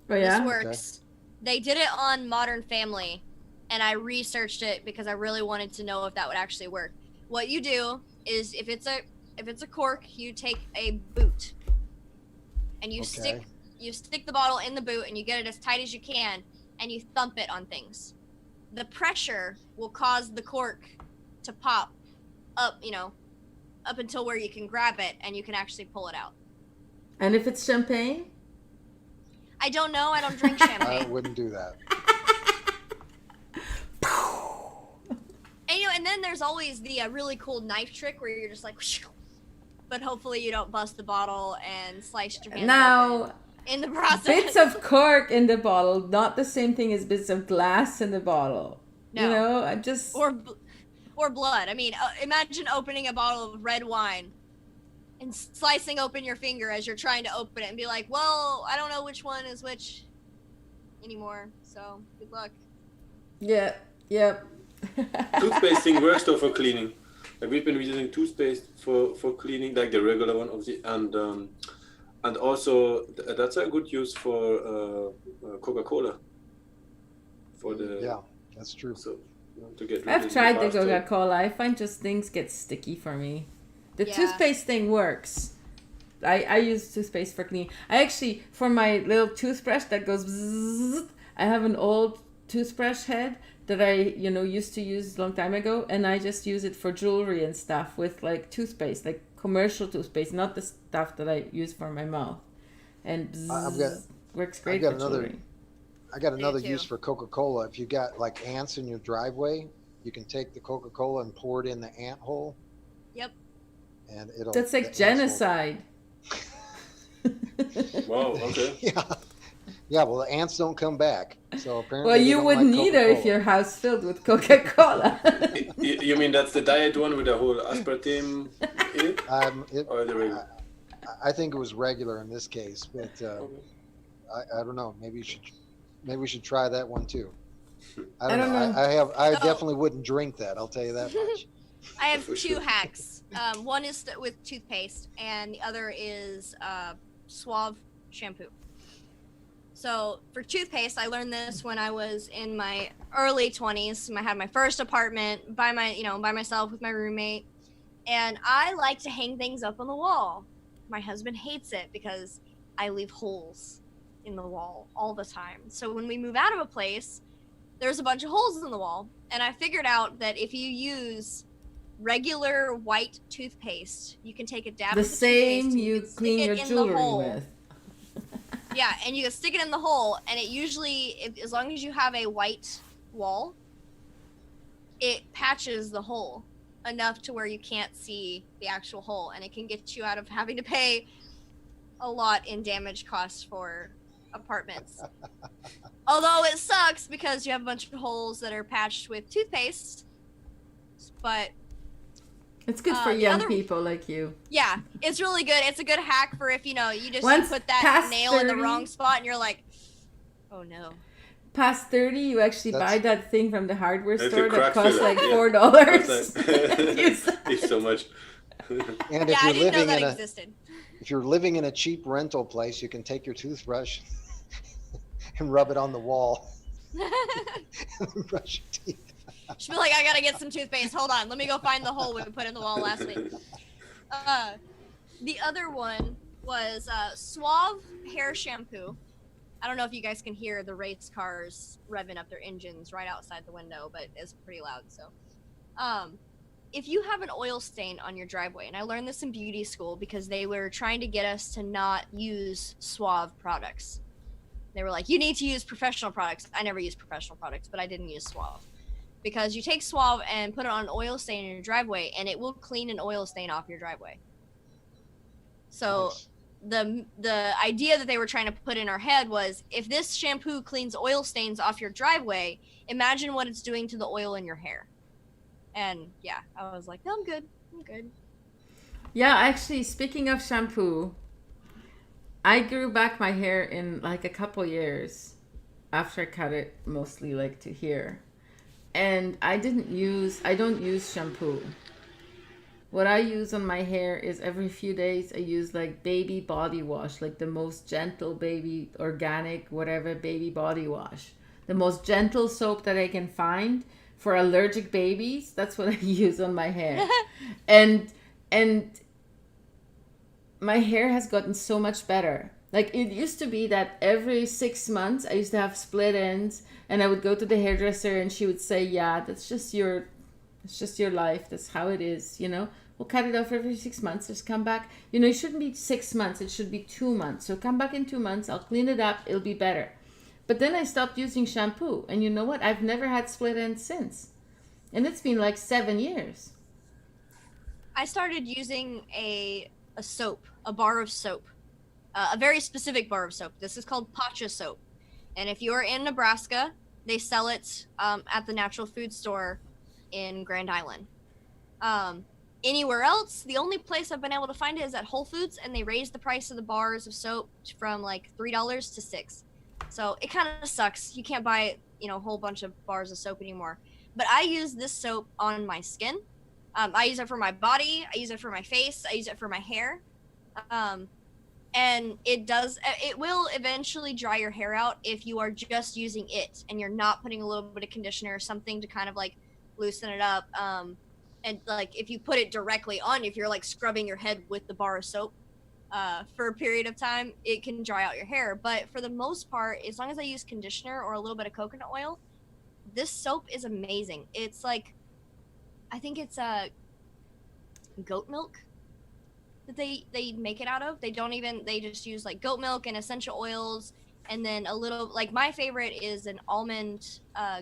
Oh yeah? This works. They did it on Modern Family, and I researched it because I really wanted to know if that would actually work. What you do is, if it's a cork, you take a boot, and you stick the bottle in the boot, and you get it as tight as you can, and you thump it on things. The pressure will cause the cork to pop up, up until where you can grab it, and you can actually pull it out. And if it's champagne? I don't know. I don't drink I champagne. wouldn't do that. And then there's always the really cool knife trick where you're just like, but hopefully you don't bust the bottle and slice your hands Now, open in the process. bits of cork in the bottle, not the same thing as bits of glass in the bottle. No. You know, I just... or blood. I mean, imagine opening a bottle of red wine and slicing open your finger as you're trying to open it and be like, well, I don't know which one is which anymore, so good luck. Yeah, yep. Toothpaste thing works though for cleaning. Like we've been using toothpaste for cleaning, like the regular one, obviously, and also that's a good use for Coca-Cola. For the Yeah, that's true. So to get rid I've of tried the pasta. Coca-Cola. I find just things get sticky for me. The Yeah. toothpaste thing works. I use toothpaste for cleaning. I actually, for my little toothbrush that goes bzzz, I have an old toothbrush head that I, used to use a long time ago, and I just use it for jewelry and stuff with like toothpaste, like commercial toothpaste, not the stuff that I use for my mouth. And bzzz, works great got for another- jewelry. I got another too. use for Coca-Cola. If you got like ants in your driveway, you can take the Coca-Cola and pour it in the ant hole. Yep. And it'll. That's the like ants will- genocide. Wow. Okay. Yeah. Yeah. Well, the ants don't come back. So apparently. Well, they you don't wouldn't like either if Coca-Cola. your house filled with Coca-Cola. You mean that's the diet one with the whole aspartame in it? Or the regular? I think it was regular in this case, but I don't know. Maybe we should try that one too. I don't know. I So- definitely wouldn't drink that. I'll tell you that much. I have For two sure. hacks. One is with toothpaste, and the other is Suave shampoo. So for toothpaste, I learned this when I was in my early 20s. I had my first apartment by myself with my roommate, and I like to hang things up on the wall. My husband hates it because I leave holes in the wall all the time. So when we move out of a place, there's a bunch of holes in the wall, and I figured out that if you use regular white toothpaste, you can take a dab The of the same toothpaste, you can stick clean it your in the jewelry hole. with. Yeah, and you can stick it in the hole, and it usually, as long as you have a white wall, it patches the hole enough to where you can't see the actual hole, and it can get you out of having to pay a lot in damage costs for apartments. Although it sucks because you have a bunch of holes that are patched with toothpaste, but It's good for the young other- people like you. yeah, it's really good. It's a good hack for if you just Once put that past nail in the 30 wrong spot and you're like, oh no. past 30, you actually buy That's- that thing from the hardware It's a store that crack costs filler, like yeah. $4. It's so much. And Yeah, if I you're didn't know living that in a existed. if you're living in a cheap rental place, you can take your toothbrush and rub it on the wall and brush your teeth. She'll be like, I gotta get some toothpaste. Hold on, let me go find the hole we put in the wall last week. The other one was Suave hair shampoo. I don't know if you guys can hear the race cars revving up their engines right outside the window, but it's pretty loud. So, if you have an oil stain on your driveway, and I learned this in beauty school because they were trying to get us to not use Suave products. They were like, you need to use professional products. I never use professional products, but I didn't use Suave. Because you take Suave and put it on an oil stain in your driveway, and it will clean an oil stain off your driveway. So Nice. the idea that they were trying to put in our head was, if this shampoo cleans oil stains off your driveway, imagine what it's doing to the oil in your hair. And yeah, I was like, no, I'm good. I'm good. Yeah, actually, speaking of shampoo, I grew back my hair in like a couple years after I cut it mostly like to here. And I don't use shampoo. What I use on my hair is every few days I use like baby body wash, like the most gentle baby organic whatever baby body wash. The most gentle soap that I can find for allergic babies. That's what I use on my hair. and my hair has gotten so much better. Like it used to be that every 6 months I used to have split ends, and I would go to the hairdresser and she would say, yeah, it's just your life. That's how it is, you know. We'll cut it off every 6 months. Just come back. You know, it shouldn't be 6 months. It should be 2 months. So come back in 2 months. I'll clean it up. It'll be better. But then I stopped using shampoo. And you know what? I've never had split ends since. And it's been like 7 years. I started using a soap, a bar of soap, a very specific bar of soap. This is called Pacha soap. And if you're in Nebraska, they sell it at the natural food store in Grand Island. Anywhere else, the only place I've been able to find it is at Whole Foods, and they raised the price of the bars of soap from like $3 to $6. So it kind of sucks. You can't buy, a whole bunch of bars of soap anymore. But I use this soap on my skin. I use it for my body. I use it for my face. I use it for my hair. And it will eventually dry your hair out if you are just using it and you're not putting a little bit of conditioner or something to kind of like loosen it up. And like if you put it directly on, if you're like scrubbing your head with the bar of soap for a period of time, it can dry out your hair. But for the most part, as long as I use conditioner or a little bit of coconut oil, this soap is amazing. It's like, I think it's goat milk that they make it out of. They just use like goat milk and essential oils, and then a little, like my favorite is an almond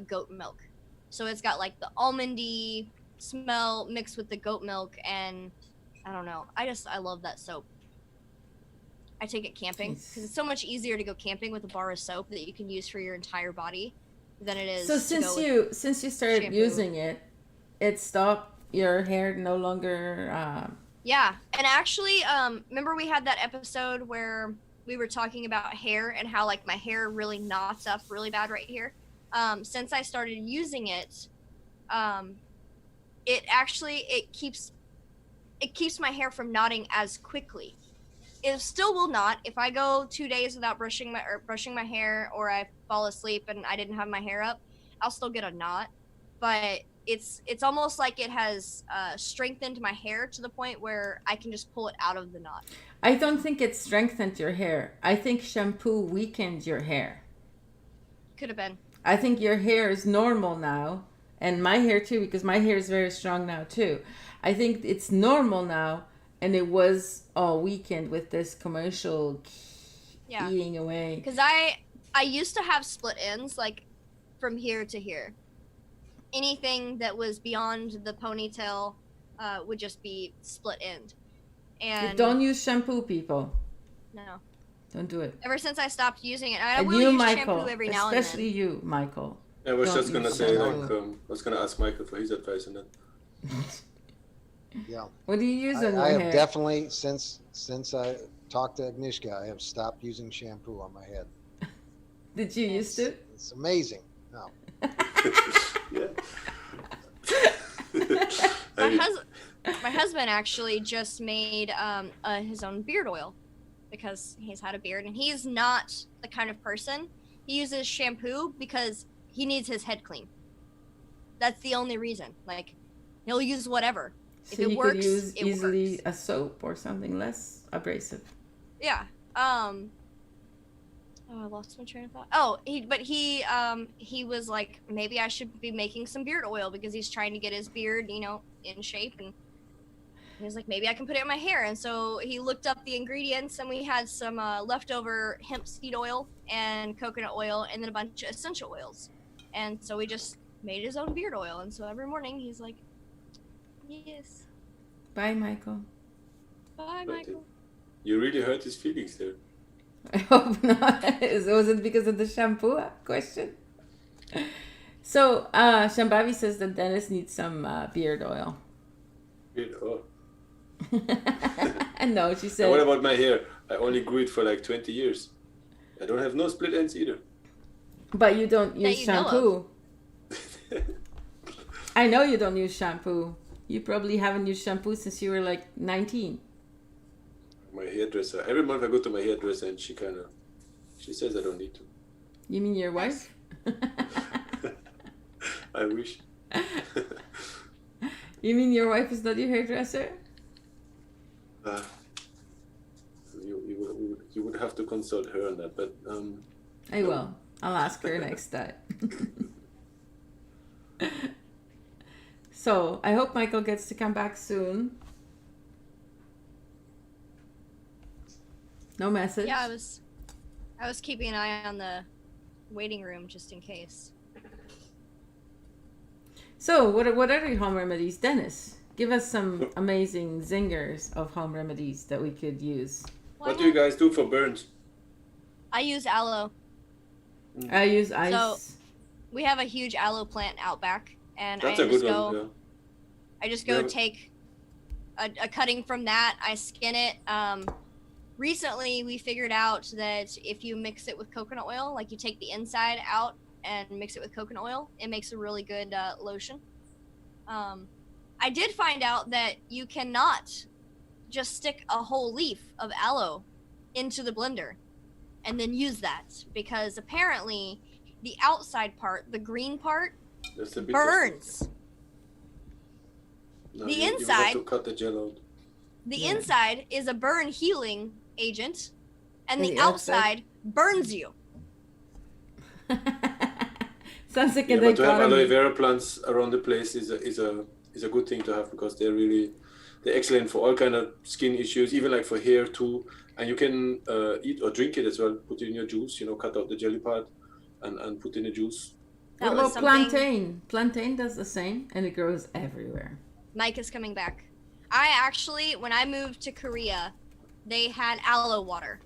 goat milk. So it's got like the almondy smell mixed with the goat milk, and I don't know. I love that soap. I take it camping because it's so much easier to go camping with a bar of soap that you can use for your entire body than it is. So since you started shampoo. using it, it stopped your hair no longer. Yeah, and actually, remember we had that episode where we were talking about hair and how like my hair really knots up really bad right here. Since I started using it, it keeps my hair from knotting as quickly. It still will knot if I go 2 days without brushing my hair, or I fall asleep and I didn't have my hair up. I'll still get a knot, but it's almost like it has strengthened my hair to the point where I can just pull it out of the knot. I don't think it strengthened your hair. I think shampoo weakened your hair. Could have been. I think your hair is normal now, and my hair too, because my hair is very strong now too. I think it's normal now, and it was all weakened with this commercial eating away. Because I used to have split ends, like from here to here. Anything that was beyond the ponytail would just be split end. And don't use shampoo, people. No. Don't do it. Ever since I stopped using it, I and will you, use Michael, shampoo every now and then. especially you, Michael. I was just gonna say, shampoo. I was gonna ask Michael for his advice on that. Yeah. What do you use on your I hair? have definitely, since I talked to Agnieszka, I have stopped using shampoo on my head. Did you used to? It's amazing. No. Yeah. My husband actually just made his own beard oil because he's had a beard, and he's not the kind of person. He uses shampoo because he needs his head clean. That's the only reason. Like, he'll use whatever. So If it you works, could use it easily works. a soap or something less abrasive. Yeah. Oh, I lost my train of thought. Oh, he was like, maybe I should be making some beard oil because he's trying to get his beard, in shape, and he was like, maybe I can put it in my hair. And so he looked up the ingredients, and we had some leftover hemp seed oil and coconut oil and then a bunch of essential oils. And so we just made his own beard oil. And so every morning he's like, yes. Bye, Michael. Bye, But Michael. you really hurt his feelings there. I hope not. Was it because of the shampoo question? So, Shambhavi says that Dennis needs some beard oil. Oh. And no, she And what said, about my hair? I only grew it for like 20 years. I don't have no split ends either. but you don't use you know shampoo. I know you don't use shampoo. You probably haven't used shampoo since you were like 19. My hairdresser. Every month I go to my hairdresser and she says I don't need to. You mean your wife? I wish. You mean your wife is not your hairdresser? You would have to consult her on that, but I will. I'll ask her next time. So, I hope Michael gets to come back soon. No message? Yeah, I was keeping an eye on the waiting room just in case. So, what are your home remedies? Dennis, give us some amazing zingers of home remedies that we could use. what do you guys do for burns? I use aloe. I use ice. We have a huge aloe plant out back, and That's I a just good go. one. Yeah. I just go Yeah. take a cutting from that. I skin it. Recently, we figured out that if you mix it with coconut oil, like you take the inside out and mix it with coconut oil, it makes a really good lotion. I did find out that you cannot just stick a whole leaf of aloe into the blender and then use that, because apparently the outside part, the green part, That's the bitter burns. stuff. No, The you have inside- to cut the gel out. The Yeah. inside is a burn healing agent, and And the the outside? outside burns you. Sounds like Yeah, a but to have aloe dichotomy. vera plants around the place is a good thing to have, because they're excellent for all kind of skin issues, even like for hair too. And you can eat or drink it as well. Put it in your juice. Cut out the jelly part and put in the juice. That What was about something. plantain? Plantain does the same, and it grows everywhere. Mike is coming back. I actually, when I moved to Korea, they had aloe water,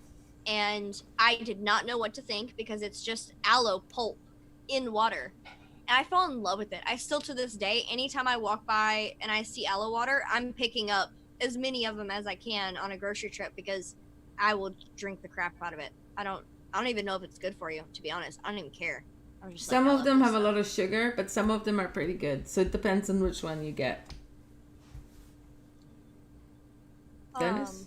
and I did not know what to think because it's just aloe pulp in water. And I fell in love with it. I still, to this day, anytime I walk by and I see aloe water, I'm picking up as many of them as I can on a grocery trip because I will drink the crap out of it. I don't even know if it's good for you, to be honest. I don't even care. I'm just Some like, I of love them this have a stuff. lot of sugar, but some of them are pretty good. So it depends on which one you get. Dennis?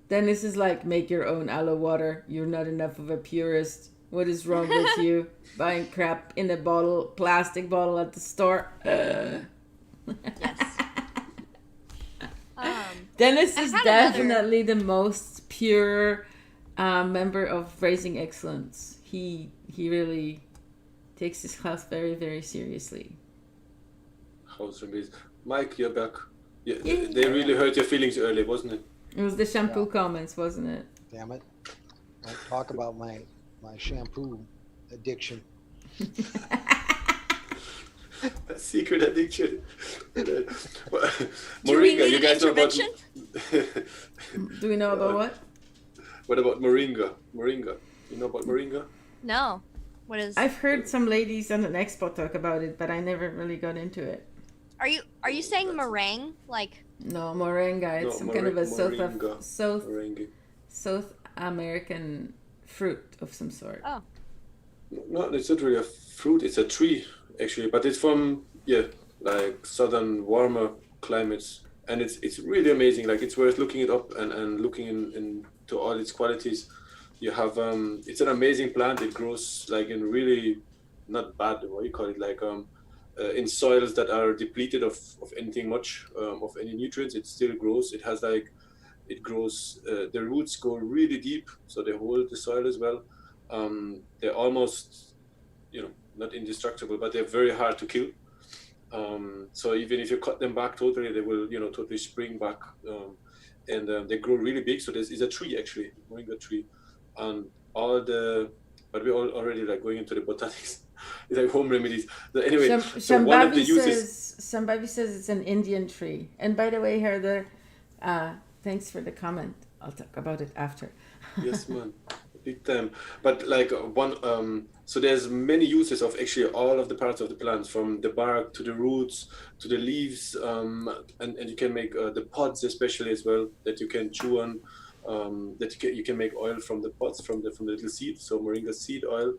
Dennis is like, make your own aloe water. You're not enough of a purist. What is wrong with you? Buying crap in a bottle, plastic bottle at the store. Yes. Dennis I is had another- definitely the most pure member of Raising Excellence. He really takes his health very, very seriously. House remedies. Mike, you're back. Yeah, Yay. they really hurt your feelings early, wasn't it? It was the shampoo Yeah. comments, wasn't it? Damn it. Don't talk about my shampoo addiction. A secret addiction. Well, Do we moringa, need you an guys know about. intervention? Do we know about what? What about moringa? Moringa. You know about moringa? No. What is? I've heard some ladies on an expo talk about it, but I never really got into it. Are you saying meringue? Like, No, moringa. It's No, some kind of a moringa. Moringa. South American fruit of some sort. oh, No, it's not really a fruit. It's a tree actually, but it's from like southern warmer climates, and it's really amazing. Like it's worth looking it up and looking into all its qualities. You have it's an amazing plant. It grows like in really not bad. What do you call it? Like in soils that are depleted of anything much of any nutrients. It still grows. It has like it grows. The roots go really deep, so they hold the soil as well. They're almost, not indestructible, but they're very hard to kill. So even if you cut them back totally, they will, totally spring back. And they grow really big. So there's is a tree actually, moringa tree, and but we're all already like going into the botanics. It's like home remedies. So anyway, so one of the uses. Somebody says it's an Indian tree. And by the way, Heather, thanks for the comment. I'll talk about it after. Yes, man, big time. But like so there's many uses of actually all of the parts of the plants, from the bark to the roots to the leaves, and you can make the pods especially as well that you can chew on. That you can make oil from the pods, from the little seeds, so moringa seed oil,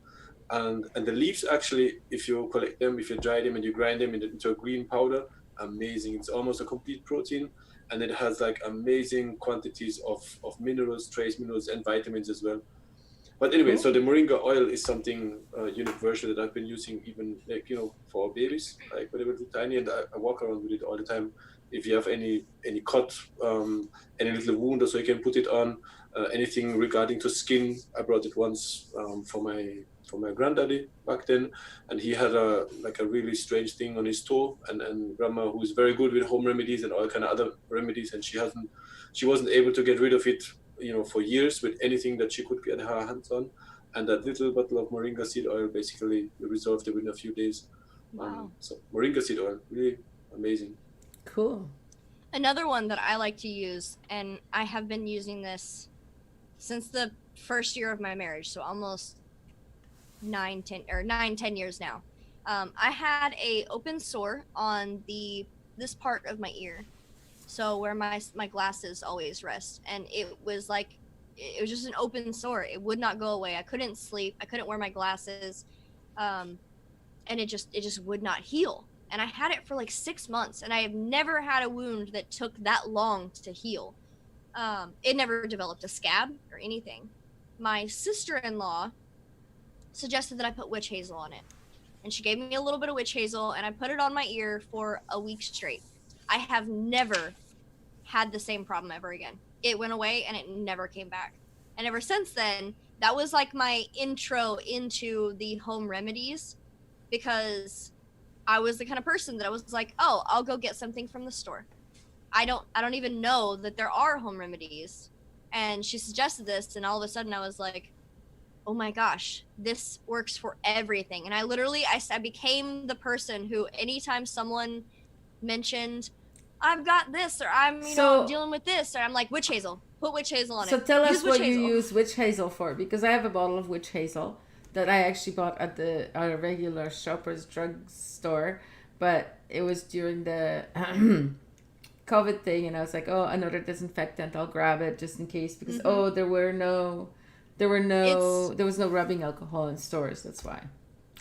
and the leaves actually, if you collect them, if you dry them and you grind them into a green powder, amazing. It's almost a complete protein, and it has like amazing quantities of minerals, trace minerals, and vitamins as well. But anyway, Cool. so the moringa oil is something universal that I've been using even like for babies, like when they were too tiny, and I walk around with it all the time. If you have any cut, any little wound, or so you can put it on. Anything regarding to skin, I brought it once for my granddaddy back then, and he had a really strange thing on his toe, and grandma, who is very good with home remedies and all kind of other remedies, and she wasn't able to get rid of it, for years with anything that she could get her hands on, and that little bottle of moringa seed oil basically resolved it within a few days. Wow. So moringa seed oil, really amazing. Cool. Another one that I like to use, and I have been using this since the first year of my marriage, so almost 9-10 years now. I had a open sore on this part of my ear, so where my glasses always rest, and it was just an open sore. It would not go away. I couldn't sleep. I couldn't wear my glasses, and it just would not heal. And I had it for like 6 months, and I have never had a wound that took that long to heal. It never developed a scab or anything. My sister-in-law suggested that I put witch hazel on it, and she gave me a little bit of witch hazel, and I put it on my ear for a week straight. I have never had the same problem ever again. It went away and it never came back. And ever since then, that was like my intro into the home remedies, because I was the kind of person that I was like, oh, I'll go get something from the store. I don't even know that there are home remedies. And she suggested this, and all of a sudden I was like, oh my gosh, this works for everything. And I became the person who, anytime someone mentioned, I've got this, or I'm dealing with this, or I'm like, witch hazel, put witch hazel on it. So tell us what you hazel. use witch hazel for, because I have a bottle of witch hazel that I actually bought at a regular Shoppers Drug Store, but it was during the COVID thing, and I was like, oh, another disinfectant, I'll grab it just in case, because there was no rubbing alcohol in stores. That's why.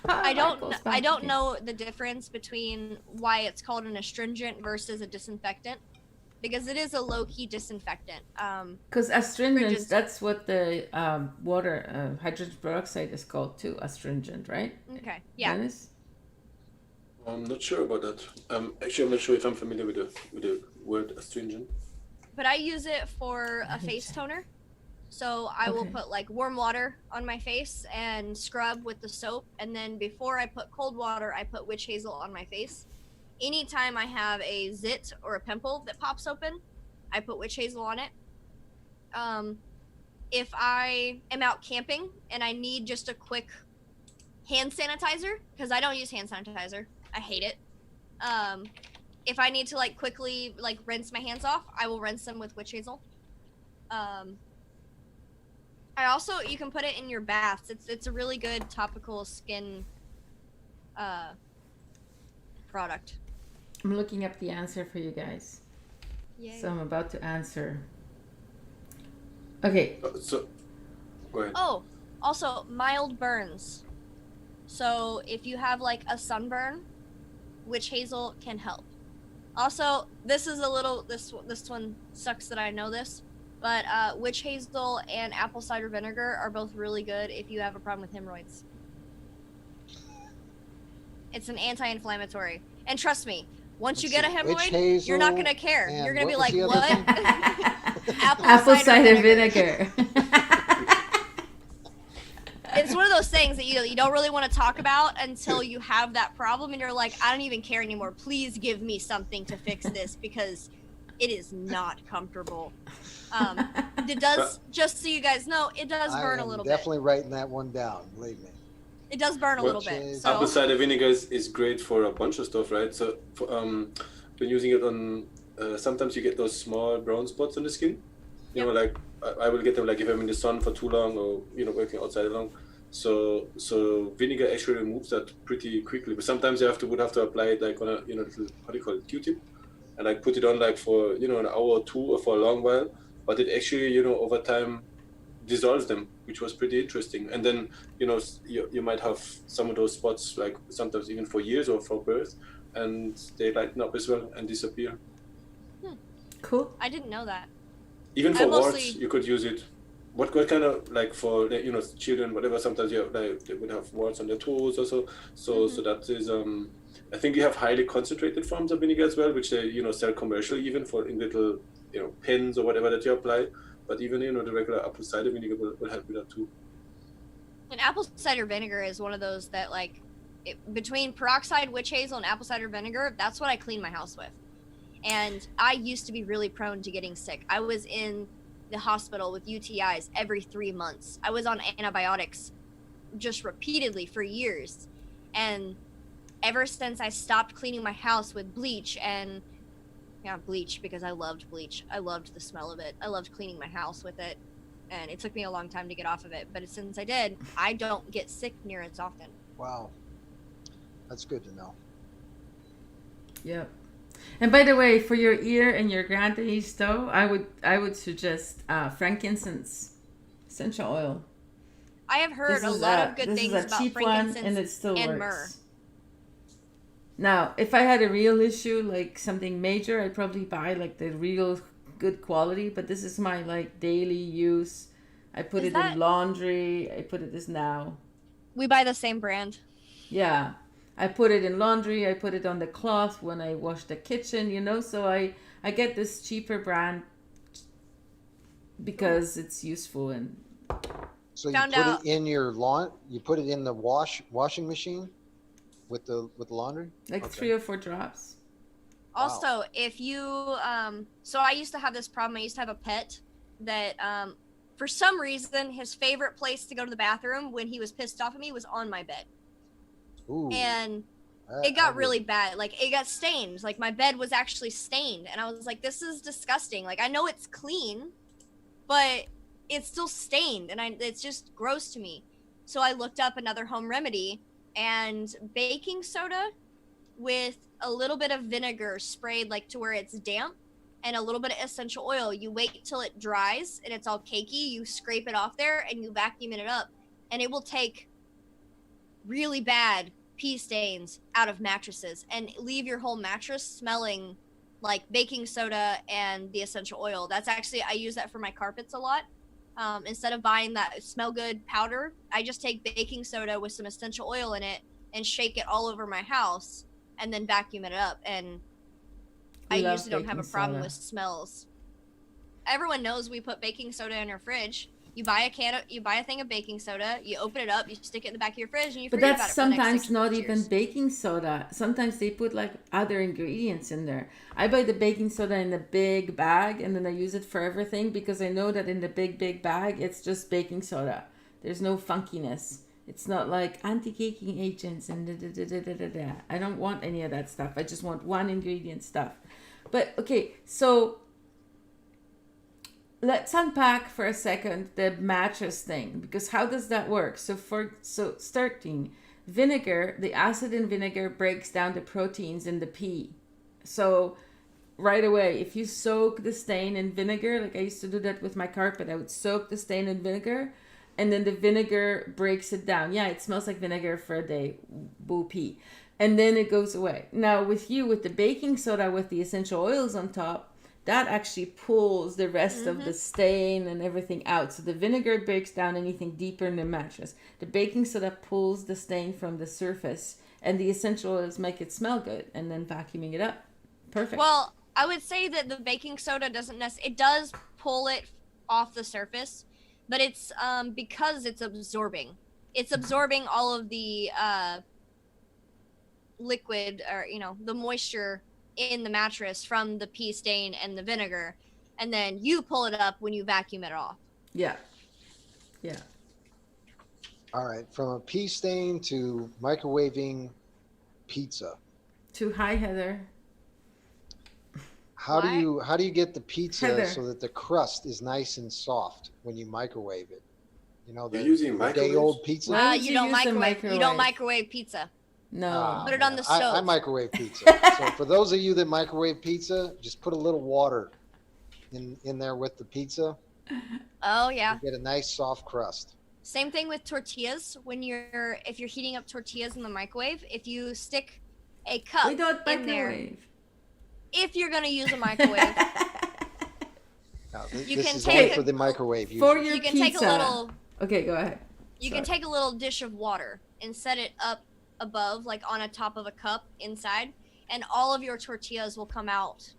I don't know the difference between why it's called an astringent versus a disinfectant, because it is a low-key disinfectant. Because astringent, that's what the water, hydrogen peroxide is called too, astringent, right? Okay, yeah. Dennis? I'm not sure about that. Actually, I'm not sure if I'm familiar with the word astringent. But I use it for a face toner. So I will put like warm water on my face and scrub with the soap. And then before I put cold water, I put witch hazel on my face. Anytime I have a zit or a pimple that pops open, I put witch hazel on it. If I am out camping and I need just a quick hand sanitizer, because I don't use hand sanitizer, I hate it. If I need to like quickly like rinse my hands off, I will rinse them with witch hazel. You can put it in your baths. It's a really good topical skin product. I'm looking up the answer for you guys. Yay. So I'm about to answer. Okay. So, go ahead. Oh, also mild burns. So if you have like a sunburn, witch hazel can help. Also, this is a little this one sucks that I know this, but witch hazel and apple cider vinegar are both really good if you have a problem with hemorrhoids. It's an anti-inflammatory, and trust me, once you get a hemorrhoid, you're not gonna care. You're gonna be like, "What?" Apple cider vinegar. It's one of those things that you don't really want to talk about until you have that problem, and you're like, I don't even care anymore. Please give me something to fix this because it is not comfortable. It does, just so you guys know, it does burn a little bit. Definitely writing that one down, believe me. It does burn a little bit. So. Apple cider vinegar is great for a bunch of stuff, right? So been using it on, sometimes you get those small brown spots on the skin. You know, like I will get them like if I'm in the sun for too long or, working outside long. So vinegar actually removes that pretty quickly. But sometimes you would have to apply it like on a, little, how do you call it, Q-tip? And like put it on like for, an hour or two or for a long while. But it actually, over time dissolves them, which was pretty interesting. And then, you might have some of those spots like sometimes even for years or for birth, and they lighten up as well and disappear. Cool. I didn't know that. Even for warts, you could use it. What kind of like for children, whatever? Sometimes you have, like, they would have warts on their toes or so. So that is I think you have highly concentrated forms of vinegar as well, which they sell commercially even for in little pens or whatever that you apply. But even the regular apple cider vinegar will help with that too. And apple cider vinegar is one of those that like between peroxide, witch hazel, and apple cider vinegar, that's what I clean my house with. And I used to be really prone to getting sick. I was in the hospital with UTIs every 3 months. I was on antibiotics just repeatedly for years. And ever since I stopped cleaning my house with bleach and bleach, because I loved bleach. I loved the smell of it. I loved cleaning my house with it. And it took me a long time to get off of it. But since I did, I don't get sick near as often. Wow. That's good to know. Yep. And by the way, for your ear and your granddaddy's though, I would suggest frankincense essential oil. I have heard a lot of good things about frankincense and it still and works. myrrh. Now, if I had a real issue, like something major, I'd probably buy like the real good quality. But this is my like daily use. I put it in laundry. I put it this now. We buy the same brand. Yeah. I put it in laundry. I put it on the cloth when I wash the kitchen, so I get this cheaper brand because it's useful. And so you put it in your you put it in the washing machine with the laundry? Like 3 or 4 drops. Also, if you so I used to have this problem. I used to have a pet that for some reason his favorite place to go to the bathroom when he was pissed off at me was on my bed. Ooh, and it got really bad. Like it got stained. Like my bed was actually stained, and I was like, "This is disgusting." Like I know it's clean, but it's still stained, and it's just gross to me. So I looked up another home remedy, and baking soda with a little bit of vinegar sprayed like to where it's damp, and a little bit of essential oil. You wait till it dries and it's all cakey. You scrape it off there and you vacuum it up, and it will take really bad pee stains out of mattresses and leave your whole mattress smelling like baking soda and the essential oil. That's actually, I use that for my carpets a lot. Instead of buying that smell good powder, I just take baking soda with some essential oil in it and shake it all over my house and then vacuum it up. And I usually don't have a problem with smells. Everyone knows we put baking soda in our fridge. You buy a thing of baking soda, you open it up, you stick it in the back of your fridge, and you forget about it. But that's sometimes not even baking soda. Sometimes they put like other ingredients in there. I buy the baking soda in a big bag, and then I use it for everything because I know that in the big bag, it's just baking soda. There's no funkiness. It's not like anti-caking agents and da-da-da-da-da-da. I don't want any of that stuff. I just want one ingredient stuff. But okay, so let's unpack for a second the mattress thing, because how does that work? So starting vinegar, the acid in vinegar breaks down the proteins in the pee. So right away, if you soak the stain in vinegar, like I used to do that with my carpet, I would soak the stain in vinegar, and then the vinegar breaks it down. Yeah, it smells like vinegar for a day, whoopee. And then it goes away. Now with you, with the baking soda with the essential oils on top, that actually pulls the rest of the stain and everything out. So the vinegar breaks down anything deeper in the mattress. The baking soda pulls the stain from the surface, and the essential oils make it smell good, and then vacuuming it up. Perfect. Well, I would say that the baking soda doesn't necessarily, it does pull it off the surface, but it's because it's absorbing. It's absorbing all of the liquid, or the moisture in the mattress from the pea stain and the vinegar, and then you pull it up when you vacuum it off. Yeah. All right, from a pea stain to microwaving pizza. Too high, Heather. How Why? do you get the pizza Heather. so that the crust is nice and soft when you microwave it? You're The using microwaves? day-old pizza. Why would You you don't use the microwave. You don't microwave? microwave pizza. No. Put it on the I stove. microwave pizza. So for those of you that microwave pizza, just put a little water in there with the pizza. Oh yeah. You get a nice soft crust. Same thing with tortillas. If you're heating up tortillas in the microwave, if you stick a cup We don't in there, microwave. if you're gonna use a microwave, Now, You this can is take only a- for the microwave users. For your you can pizza. take a little. Okay, go ahead. You can Sorry. take a little dish of water and set it up above, like on a top of a cup inside, and all of your tortillas will come out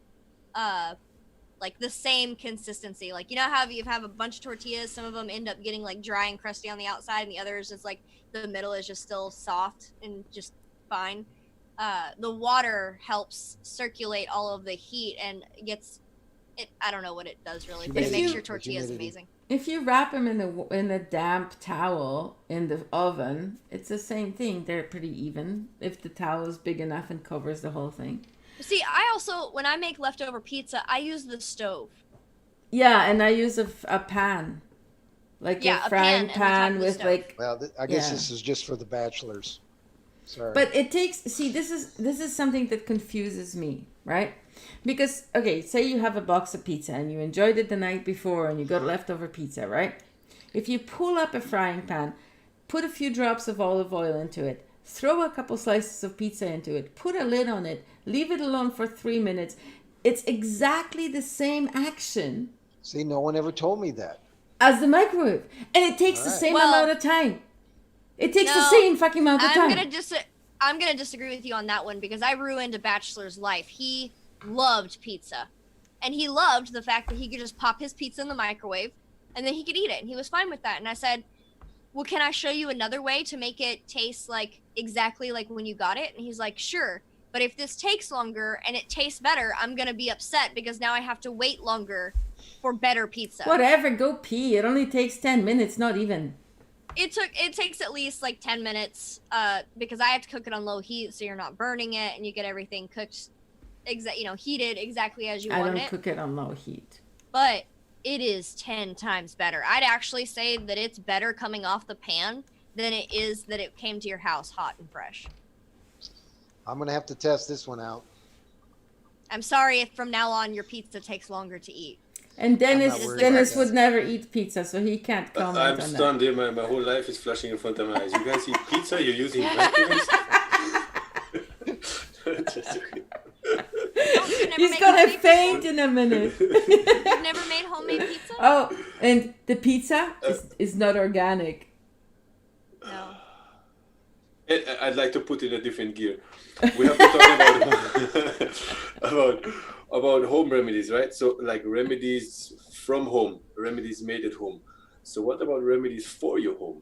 like the same consistency. Like, how you have a bunch of tortillas, some of them end up getting like dry and crusty on the outside, and the others is like the middle is just still soft and just fine. The water helps circulate all of the heat and gets it. I don't know what it does really, but it Humidity. makes your tortillas Humidity. amazing. If you wrap them in a damp towel in the oven, it's the same thing. They're pretty even if the towel is big enough and covers the whole thing. See, I also, when I make leftover pizza, I use the stove. Yeah, and I use a pan, like Yeah, a a frying pan and the top pan of the with stove. like. Well, I guess Yeah. this is just for the bachelors. Sorry. But it takes. See, this is something that confuses me, right? Because okay, say you have a box of pizza and you enjoyed it the night before and you got leftover pizza, right? If you pull up a frying pan, put a few drops of olive oil into it, throw a couple slices of pizza into it, put a lid on it, leave it alone for 3 minutes. It's exactly the same action See, no one ever told me that. as the microwave, and it takes the Alright. same Well, amount of time. It takes the no, same fucking amount of I'm time. gonna disagree with you on that one because I ruined a bachelor's life. He loved pizza, and he loved the fact that he could just pop his pizza in the microwave, and then he could eat it, and he was fine with that. And I said, "Well, can I show you another way to make it taste like exactly like when you got it?" And he's like, "Sure, but if this takes longer and it tastes better, I'm gonna be upset because now I have to wait longer for better pizza." Whatever, go pee. It only takes 10 minutes, not even. It takes at least like 10 minutes because I have to cook it on low heat so you're not burning it and you get everything cooked heated exactly as you I want don't it. cook it on low heat. But it is 10 times better. I'd actually say that it's better coming off the pan than it is that it came to your house hot and fresh. I'm going to have to test this one out. I'm sorry if from now on your pizza takes longer to eat. And Dennis not worried Dennis about would never eat pizza, so he can't comment I'm on that. stunned here. My whole life is flashing in front of my eyes. You guys eat pizza? You're using microwaves? Just okay. You've never He's made gonna homemade faint in a minute. You've never made homemade pizza? Oh, and the pizza is not organic. No. I'd like to put in a different gear. We have to talk about home remedies, right? So like remedies from home, remedies made at home. So what about remedies for your home?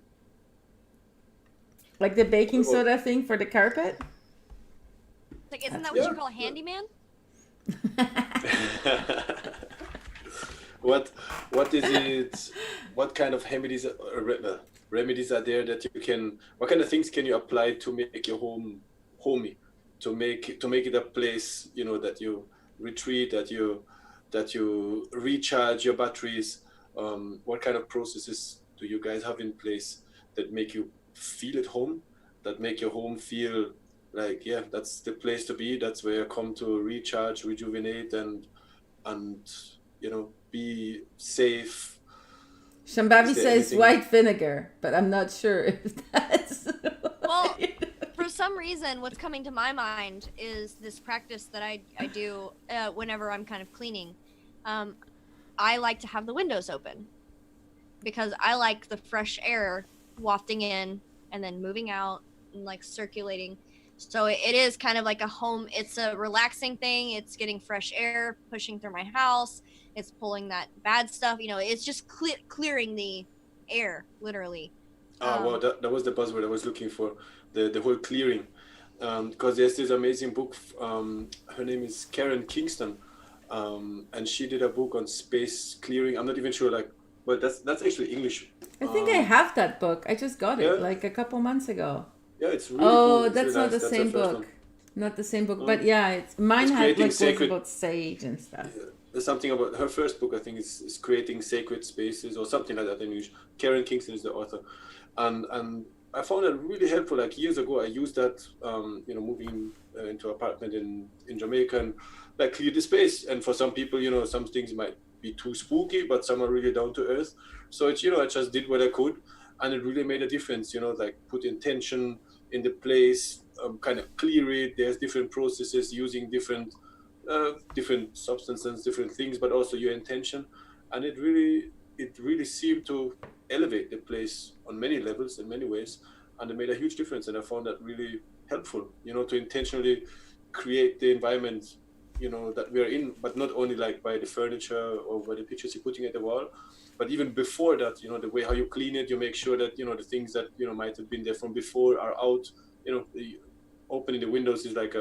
Like the baking soda thing for the carpet? Like, isn't that what you call a handyman? What is it? What kind of remedies are there that you can? What kind of things can you apply to make your home homey? To make it a place, that you retreat, that you recharge your batteries. What kind of processes do you guys have in place that make you feel at home? That make your home feel like, yeah, that's the place to be. That's where you come to recharge, rejuvenate, and be safe. Shambhavi Is there says anything? white vinegar, but I'm not sure if that's. Well, for some reason, what's coming to my mind is this practice that I do whenever I'm kind of cleaning. I like to have the windows open because I like the fresh air wafting in and then moving out and like circulating. So it is kind of like a home. It's a relaxing thing. It's getting fresh air pushing through my house. It's pulling that bad stuff. You know, it's just clearing the air, literally. Well, that was the buzzword I was looking for, the whole clearing. Because there's this amazing book. Her name is Karen Kingston, and she did a book on space clearing. I'm not even sure, like, well, that's actually English. I think I have that book. I just got it Yeah. like a couple months ago. Yeah, it's really cool. Oh, It's that's really not nice. the That's same first book. one. Not the same book, Mm. but yeah, it's mine It's had creating like was sacred- about sage and stuff. There's something about her first book, I think, is creating sacred spaces or something like that in English. Karen Kingston is the author, and I found that really helpful. Like years ago, I used that, moving into an apartment in Jamaica, and like clear the space. And for some people, some things might be too spooky, but some are really down to earth. So it's, I just did what I could, and it really made a difference. Like put intention in the place, kind of clear it. There's different processes using different substances, different things, but also your intention, and it really seemed to elevate the place on many levels in many ways, and it made a huge difference. And I found that really helpful, to intentionally create the environment, that we're in, but not only like by the furniture or by the pictures you're putting at the wall, but even before that, the way how you clean it, you make sure that the things that might have been there from before are out. Opening the windows is like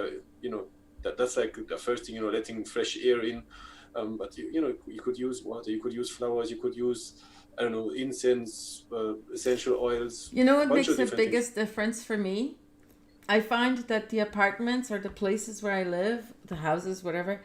that's like the first thing, letting fresh air in. But you could use water, you could use flowers, you could use, I don't know, incense, essential oils. You know what bunch makes of the different biggest difference for me? I find that the apartments or the places where I live, the houses, whatever,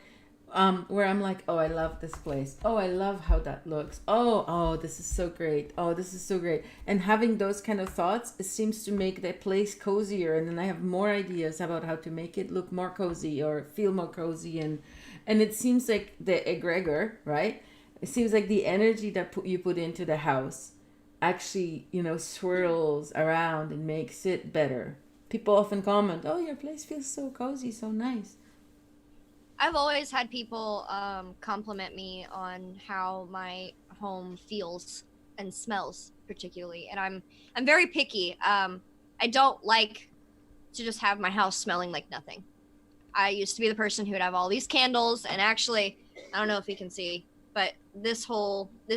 where I'm like, oh, I love this place. Oh, I love how that looks. Oh, this is so great. Oh, this is so great. And having those kind of thoughts, it seems to make the place cozier. And then I have more ideas about how to make it look more cozy or feel more cozy. And it seems like the egregor, right? It seems like the energy that you put into the house actually, swirls around and makes it better. People often comment, oh, your place feels so cozy, so nice. I've always had people compliment me on how my home feels and smells, particularly, and I'm very picky. I don't like to just have my house smelling like nothing. I used to be the person who would have all these candles, and actually, I don't know if you can see, but this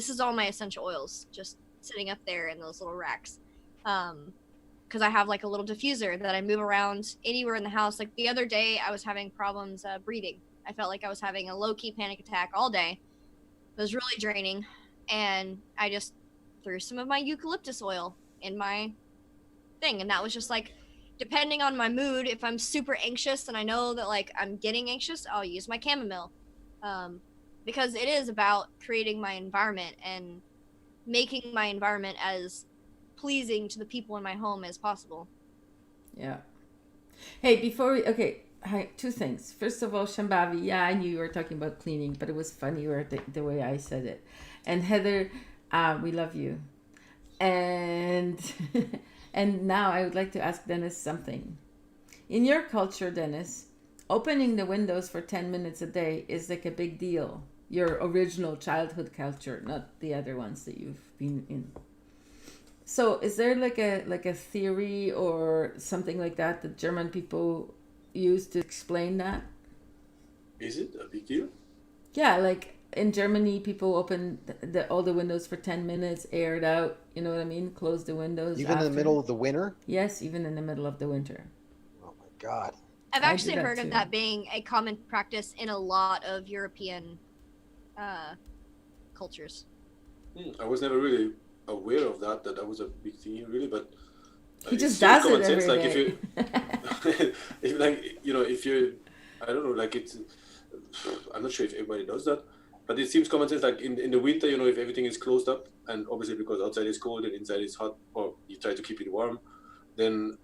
is all my essential oils just sitting up there in those little racks. Because I have like a little diffuser that I move around anywhere in the house. Like the other day, I was having problems breathing. I felt like I was having a low-key panic attack all day. It was really draining, and I just threw some of my eucalyptus oil in my thing, and that was just like, depending on my mood, if I'm super anxious and I know that like I'm getting anxious, I'll use my chamomile, because it is about creating my environment and making my environment as pleasing to the people in my home as possible. Yeah. Hey, hi, two things. First of all, Shambhavi, yeah, I knew you were talking about cleaning, but it was funnier the way I said it. And Heather, we love you. And and now I would like to ask Dennis something. In your culture, Dennis, opening the windows for 10 minutes a day is like a big deal. Your original childhood culture, not the other ones that you've been in. So is there like a theory or something like that German people use to explain that? Is it a big deal? Yeah, like in Germany, people open all the windows for 10 minutes, air it out. You know what I mean? Close the windows. Even in the middle of the winter? Yes, even in the middle of the winter. Oh my God. I've I do actually that heard too. of that being a common practice in a lot of European cultures. I was never really aware of that was a big thing here, really, but He it just seems does common it sense. every Like day. if you're, I don't know, like it's, I'm not sure if everybody does that, but it seems common sense. Like in the winter, if everything is closed up, and obviously because outside is cold and inside is hot, or you try to keep it warm, then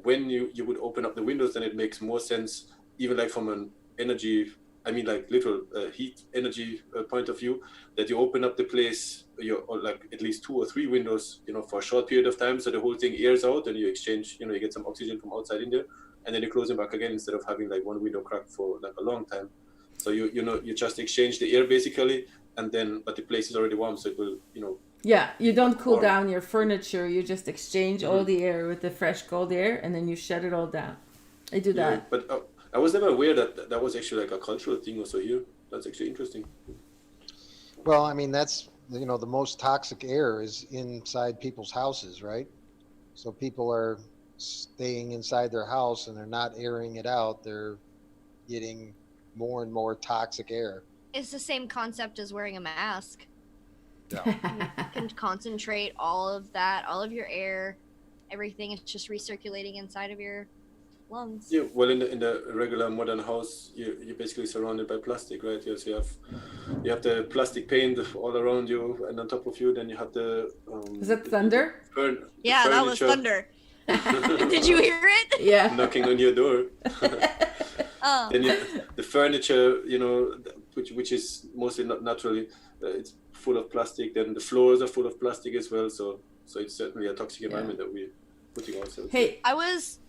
when you would open up the windows, then it makes more sense, even like from an energy I mean like literal heat energy point of view, that you open up the place, or like at least 2 or 3 windows, for a short period of time, so the whole thing airs out, and you exchange, you get some oxygen from outside in there, and then you close them back again instead of having like one window cracked for like a long time. So you just exchange the air basically, and then but the place is already warm, so it will Yeah, you don't cool warm. down your furniture. You just exchange all the air with the fresh cold air, and then you shut it all down. I do that. Yeah, but I was never aware that was actually like a cultural thing also here. That's actually interesting. Well, I mean, that's, the most toxic air is inside people's houses, right? So people are staying inside their house and they're not airing it out. They're getting more and more toxic air. It's the same concept as wearing a mask. Yeah. You can concentrate all of that, all of your air, everything is just recirculating inside of your lungs. Yeah, well, in the regular modern house, you're basically surrounded by plastic, right? Yes, you have the plastic paint all around you, and on top of you, then you have the. Is that thunder? Yeah, that was thunder. Did you hear it? Yeah. Knocking on your door. Oh. Then the furniture, which is mostly not naturally, it's full of plastic. Then the floors are full of plastic as well. So it's certainly a toxic environment that we're putting ourselves. Hey, I was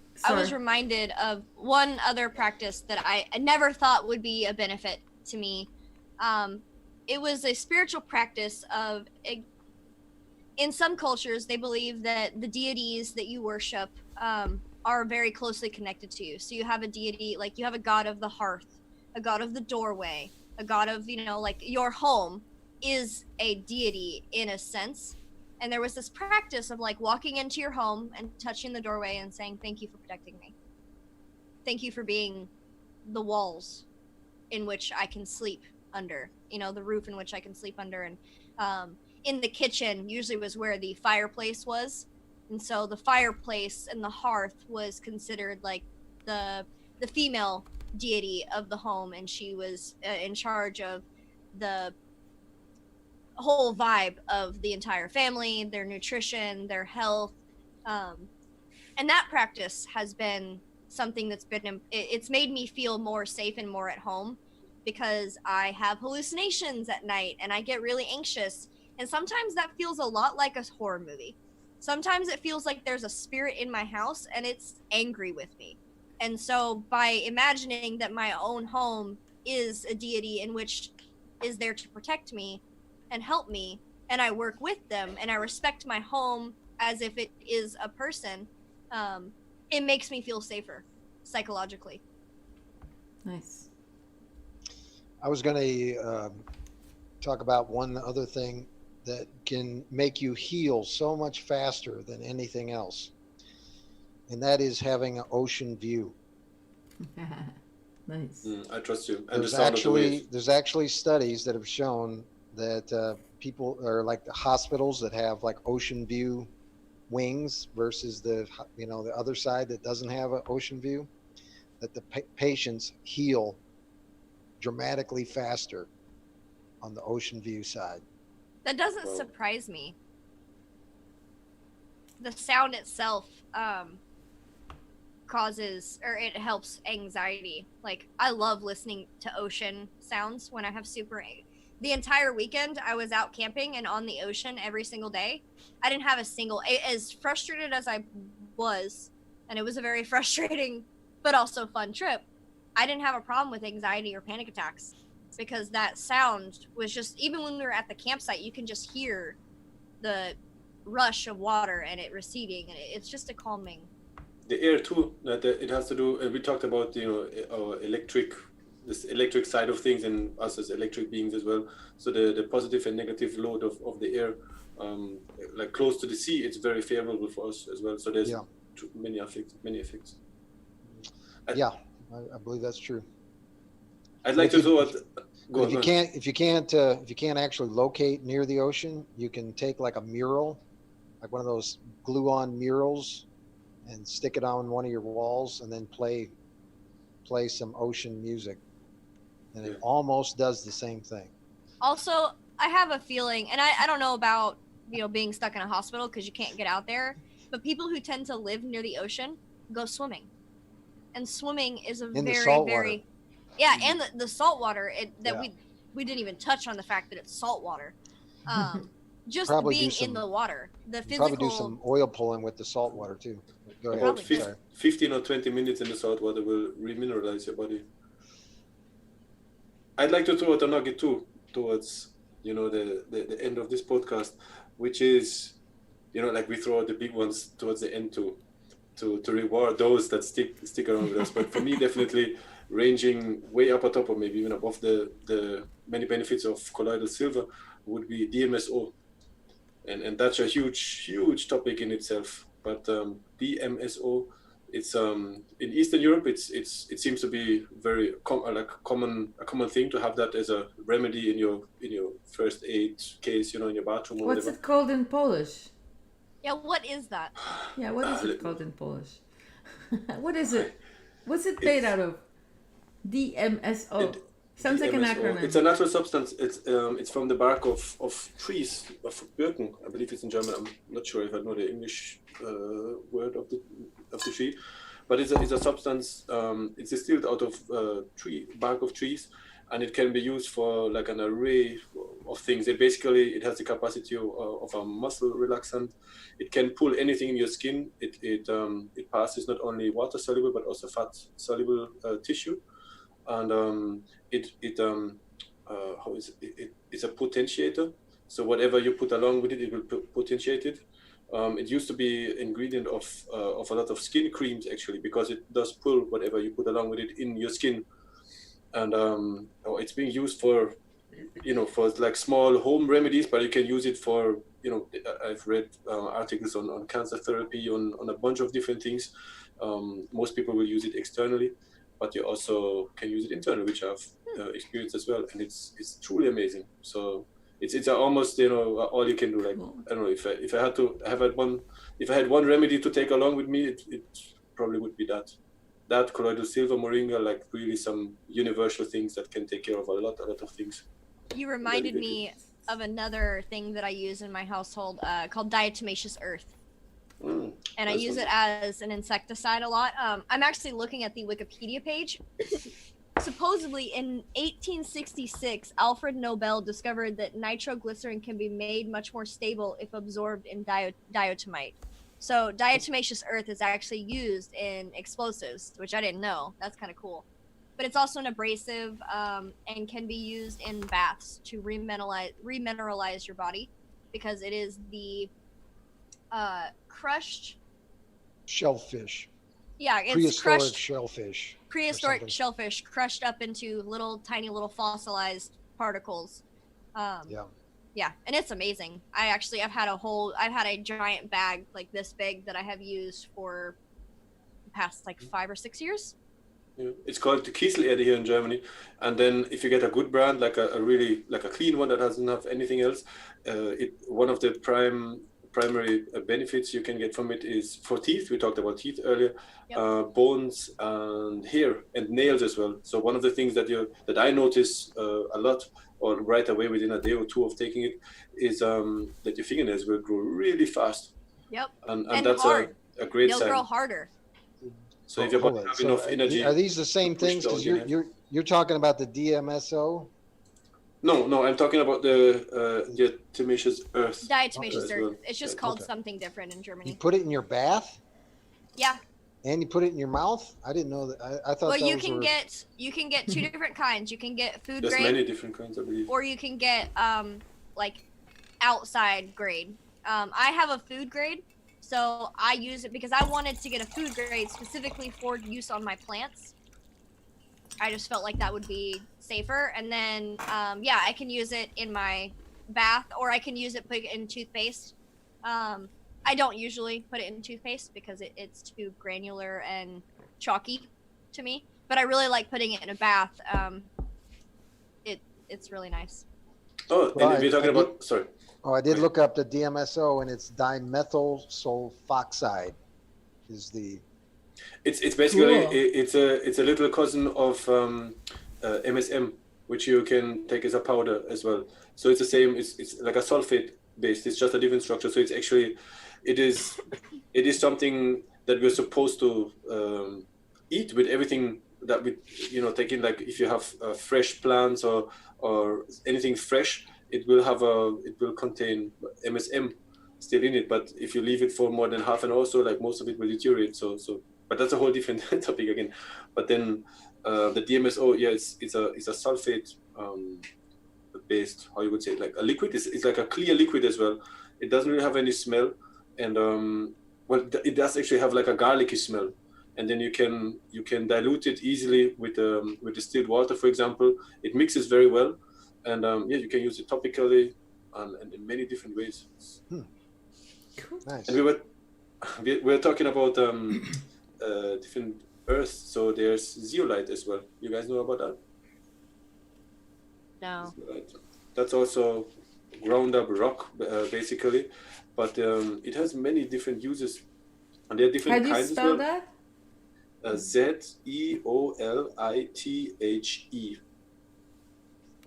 reminded of one other practice that I never thought would be a benefit to me. It was a spiritual practice of, in some cultures, they believe that the deities that you worship are very closely connected to you. So you have a deity, like you have a god of the hearth, a god of the doorway, a god of, like your home is a deity in a sense. And there was this practice of like walking into your home and touching the doorway and saying, thank you for protecting me. Thank you for being the walls in which I can sleep under, the roof in which I can sleep under. And in the kitchen usually was where the fireplace was. And so the fireplace and the hearth was considered like the female deity of the home. And she was in charge of the whole vibe of the entire family, their nutrition, their health, and that practice has been something that's been, it's made me feel more safe and more at home, because I have hallucinations at night and I get really anxious, and sometimes that feels a lot like a horror movie. Sometimes it feels like there's a spirit in my house and it's angry with me. And so by imagining that my own home is a deity in which is there to protect me and help me, and I work with them and I respect my home as if it is a person, it makes me feel safer psychologically. Nice. I was going to talk about one other thing that can make you heal so much faster than anything else, and that is having an ocean view. Nice. I trust you. And There's actually studies that have shown that people, or like the hospitals that have like ocean view wings versus the other side that doesn't have an ocean view, that the patients heal dramatically faster on the ocean view side. That doesn't surprise me. The sound itself causes, or it helps anxiety. Like, I love listening to ocean sounds when I have the entire weekend I was out camping and on the ocean every single day. I didn't have a single, as frustrated as I was, and it was a very frustrating but also fun trip, I didn't have a problem with anxiety or panic attacks, because that sound was just, even when we were at the campsite, you can just hear the rush of water and it receding, and it's just a calming. The air too, that it has to do, and we talked about our this electric side of things, and us as electric beings as well. So the positive and negative load of the air, like close to the sea, it's very favorable for us as well. So there's many effects. I believe that's true. I'd like to do what. If you can't actually locate near the ocean, you can take like a mural, like one of those glue-on murals, and stick it on one of your walls, and then play some ocean music, and it almost does the same thing. Also, I have a feeling, and I don't know about being stuck in a hospital because you can't get out there, but people who tend to live near the ocean go swimming, and swimming is a very Yeah, and the salt water Yeah. we didn't even touch on the fact that it's salt water. Just Probably do being some- in the water, the Probably do physical. some oil pulling with the salt water too. Go ahead. About Probably. Sorry. 15 or 20 minutes in the salt water will remineralize your body. I'd like to throw out a nugget too towards, you know, the end of this podcast, which is, you know, like we throw out the big ones towards the end to reward those that stick around with us. But for me, definitely ranging way up atop or maybe even above the many benefits of colloidal silver would be DMSO. And that's a huge topic in itself. But DMSO, it's in Eastern Europe, it seems to be very a common thing to have that as a remedy in your first aid case, you know, in your bathroom or What's whatever. it called in Polish? Yeah, what is that? Yeah, what is it called in Polish? What is it? What's it made out of? DMSO. Sounds like an DMSO. acronym. It's a natural substance. It's from the bark of trees, of Birken. I believe it's in German. I'm not sure if I know the English word of the tree, but it's a substance. It's distilled out of bark of trees, and it can be used for like an array of things. It has the capacity of a muscle relaxant. It can pull anything in your skin. It passes not only water soluble but also fat soluble tissue. And it's a potentiator. So whatever you put along with it, it will potentiate it. It used to be ingredient of a lot of skin creams actually, because it does pull whatever you put along with it in your skin. And it's being used for, you know, for like small home remedies, but you can use it for, you know, I've read articles on cancer therapy, on a bunch of different things. Most people will use it externally, but you also can use it internally, which I've experienced as well, and it's truly amazing. So it's almost, you know, all you can do. Like, I don't know, if I had one remedy to take along with me, it probably would be that colloidal silver, moringa, like really some universal things that can take care of a lot of things. You reminded me of another thing that I use in my household called diatomaceous earth. And I use it as an insecticide a lot. I'm actually looking at the Wikipedia page. Supposedly in 1866, Alfred Nobel discovered that nitroglycerin can be made much more stable if absorbed in diatomite. So diatomaceous earth is actually used in explosives, which I didn't know. That's kind of cool. But it's also an abrasive and can be used in baths to remineralize your body, because it is the crushed Shellfish. Yeah, it's prehistoric crushed shellfish. prehistoric shellfish crushed up into tiny little fossilized particles. Yeah, and it's amazing. I've had a giant bag like this big that I have used for the past like 5 or 6 years. Yeah. It's called the Kieselerde here in Germany, and then if you get a good brand, like a really like a clean one that doesn't have anything else, one of the primary benefits you can get from it is for teeth. We talked about teeth earlier. Yep. Bones and hair and nails as well. So one of the things that I notice a lot, or right away within a day or two of taking it, is that your fingernails will grow really fast. Yep. And that's hard. a great They'll sign. grow harder. So if your body have enough energy, are these the same things? Because you're talking about the DMSO. No, I'm talking about the diatomaceous earth. Diatomaceous earth. Well. It's just called something different in Germany. You put it in your bath? Yeah. And you put it in your mouth? I didn't know that. I thought. Well, you can get two different kinds. You can get food grade. There's many different kinds, I believe. Or you can get like outside grade. I have a food grade, so I use it because I wanted to get a food grade specifically for use on my plants. I just felt like that would be safer. And then, I can use it in my bath, or I can use it put it in toothpaste. I don't usually put it in toothpaste because it's too granular and chalky to me. But I really like putting it in a bath. It's really nice. Oh, and if you're talking about, sorry. Oh, I did look up the DMSO, and it's dimethyl sulfoxide. Is the It's basically cool. it's a little cousin of MSM, which you can take as a powder as well. So it's the same. It's like a sulfate based. It's just a different structure. So it's actually it is something that we're supposed to eat with everything that with taking, like, if you have fresh plants or anything fresh, it will contain MSM still in it. But if you leave it for more than half an hour, so like most of it will deteriorate. So but that's a whole different topic again. But then the DMSO, yeah, it's a sulfate based, how you would say it, like a liquid. It's like a clear liquid as well. It doesn't really have any smell, and it does actually have like a garlicky smell. And then you can dilute it easily with distilled water, for example. It mixes very well, and yeah, you can use it topically and in many different ways. Cool. Nice. And we were talking about different earths. So there's zeolite as well. You guys know about that? No. That's also ground up rock, basically, but it has many different uses, and there are different How do you kinds spell as well. that? ZEOLITHE.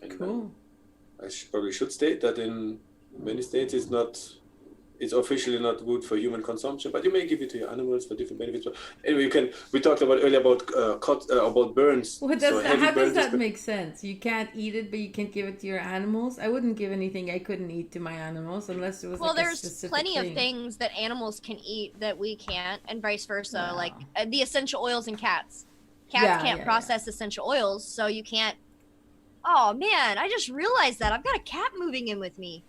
And, Cool. I probably should state that in many states it's officially not good for human consumption, but you may give it to your animals for different benefits. But anyway, we talked earlier about burns. How heavy does burns that make sense? You can't eat it, but you can give it to your animals? I wouldn't give anything I couldn't eat to my animals unless it was Well, like a there's specific plenty thing. of things that animals can eat that we can't, and vice versa. Yeah. Like the essential oils in cats. Cats Yeah, can't yeah, process essential oils, so you can't. Oh man, I just realized that I've got a cat moving in with me.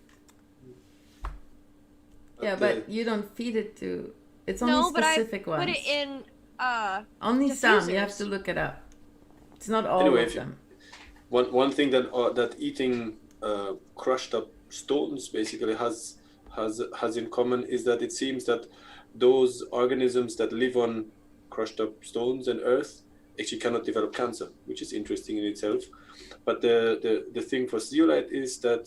Yeah, but you don't feed it to. It's only No, but I specific ones. put it in. Only some. You have diffusers. to look it up. It's not all Anyway, of them. One thing that eating crushed up stones basically has in common is that it seems that those organisms that live on crushed up stones and earth actually cannot develop cancer, which is interesting in itself. But the thing for zeolite is that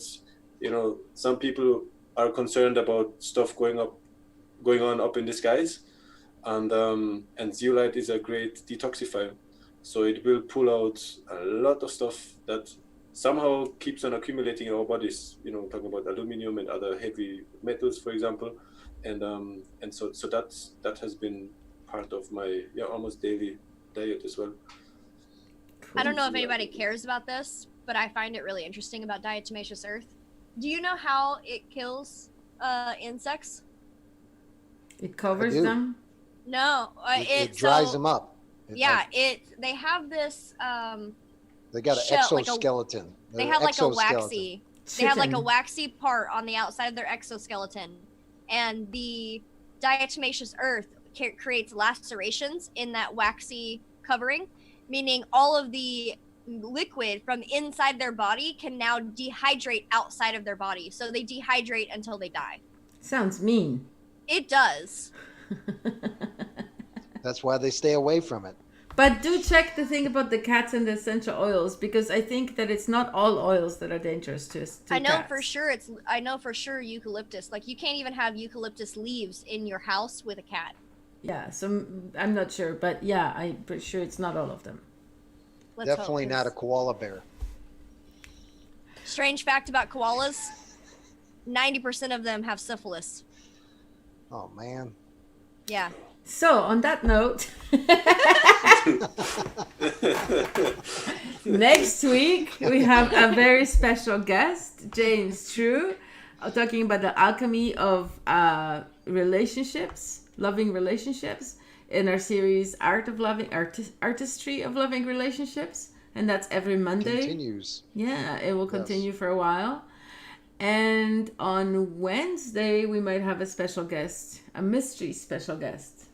some people are concerned about stuff going on up in the skies, and zeolite is a great detoxifier. So it will pull out a lot of stuff that somehow keeps on accumulating in our bodies. Talking about aluminum and other heavy metals, for example, and so that has been part of my almost daily diet as well. I don't know if anybody cares about this, but I find it really interesting about diatomaceous earth. Do you know how it kills insects? It covers do. them. No, It dries them up. They have this They got an shell, like a- exoskeleton. they have like a Exoskeleton. waxy they have like a Chitin. waxy part on the outside of their exoskeleton, and the diatomaceous earth creates lacerations in that waxy covering, meaning all of the liquid from inside their body can now dehydrate outside of their body, so they dehydrate until they die. Sounds mean. It does. That's why they stay away from it. But do check the thing about the cats and the essential oils, because I think that it's not all oils that are dangerous to I know cats. for sure eucalyptus. Like, you can't even have eucalyptus leaves in your house with a cat. Yeah, so I'm not sure, but yeah, I'm pretty sure it's not all of them. Let's hope, Definitely not a 'cause koala bear. strange fact about koalas, 90% of them have syphilis. Oh man. Yeah. So on that note, next week we have a very special guest, James True, talking about the alchemy of relationships, loving relationships, in our series Artistry of Loving Relationships, and that's every Monday. Continues. Yeah, it will continue for a while. And on Wednesday we might have a special guest, a mystery special guest.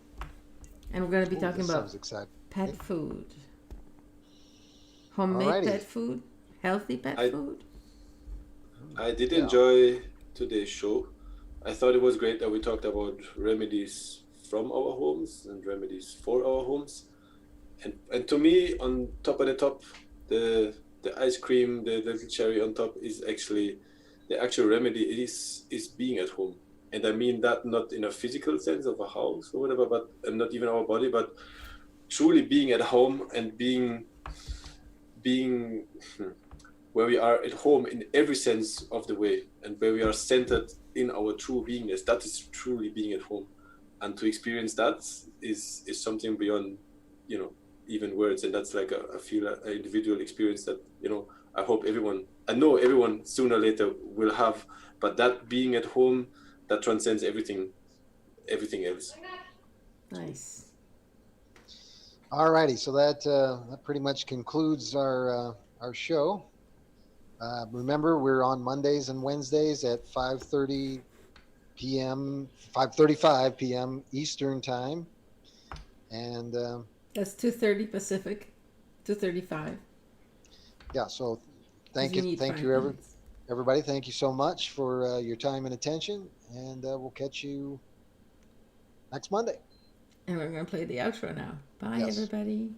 And we're going to be talking This about sounds exciting. pet food. Homemade Alrighty. pet food, healthy pet food. I did enjoy today's show. I thought it was great that we talked about remedies from our homes and remedies for our homes. And to me, on top of the top, the ice cream, the little cherry on top is actually the actual remedy is being at home. And I mean that not in a physical sense of a house or whatever, but and not even our body, but truly being at home and being where we are at home in every sense of the way, and where we are centered in our true beingness. That is truly being at home. And to experience that is something beyond even words. And that's like I feel an individual experience that, you know, I know everyone sooner or later will have, but that being at home, that transcends everything else. Nice. All righty, so that pretty much concludes our show. Remember, we're on Mondays and Wednesdays at 5:30 p.m., 5:35 p.m. Eastern time, and That's 2:30 Pacific, 2:35. yeah. So, 'Cause thank you you, need thank 5 you, minutes. everybody. Thank you so much for your time and attention, and we'll catch you next Monday. And we're going to play the outro now. Bye, Yes. everybody.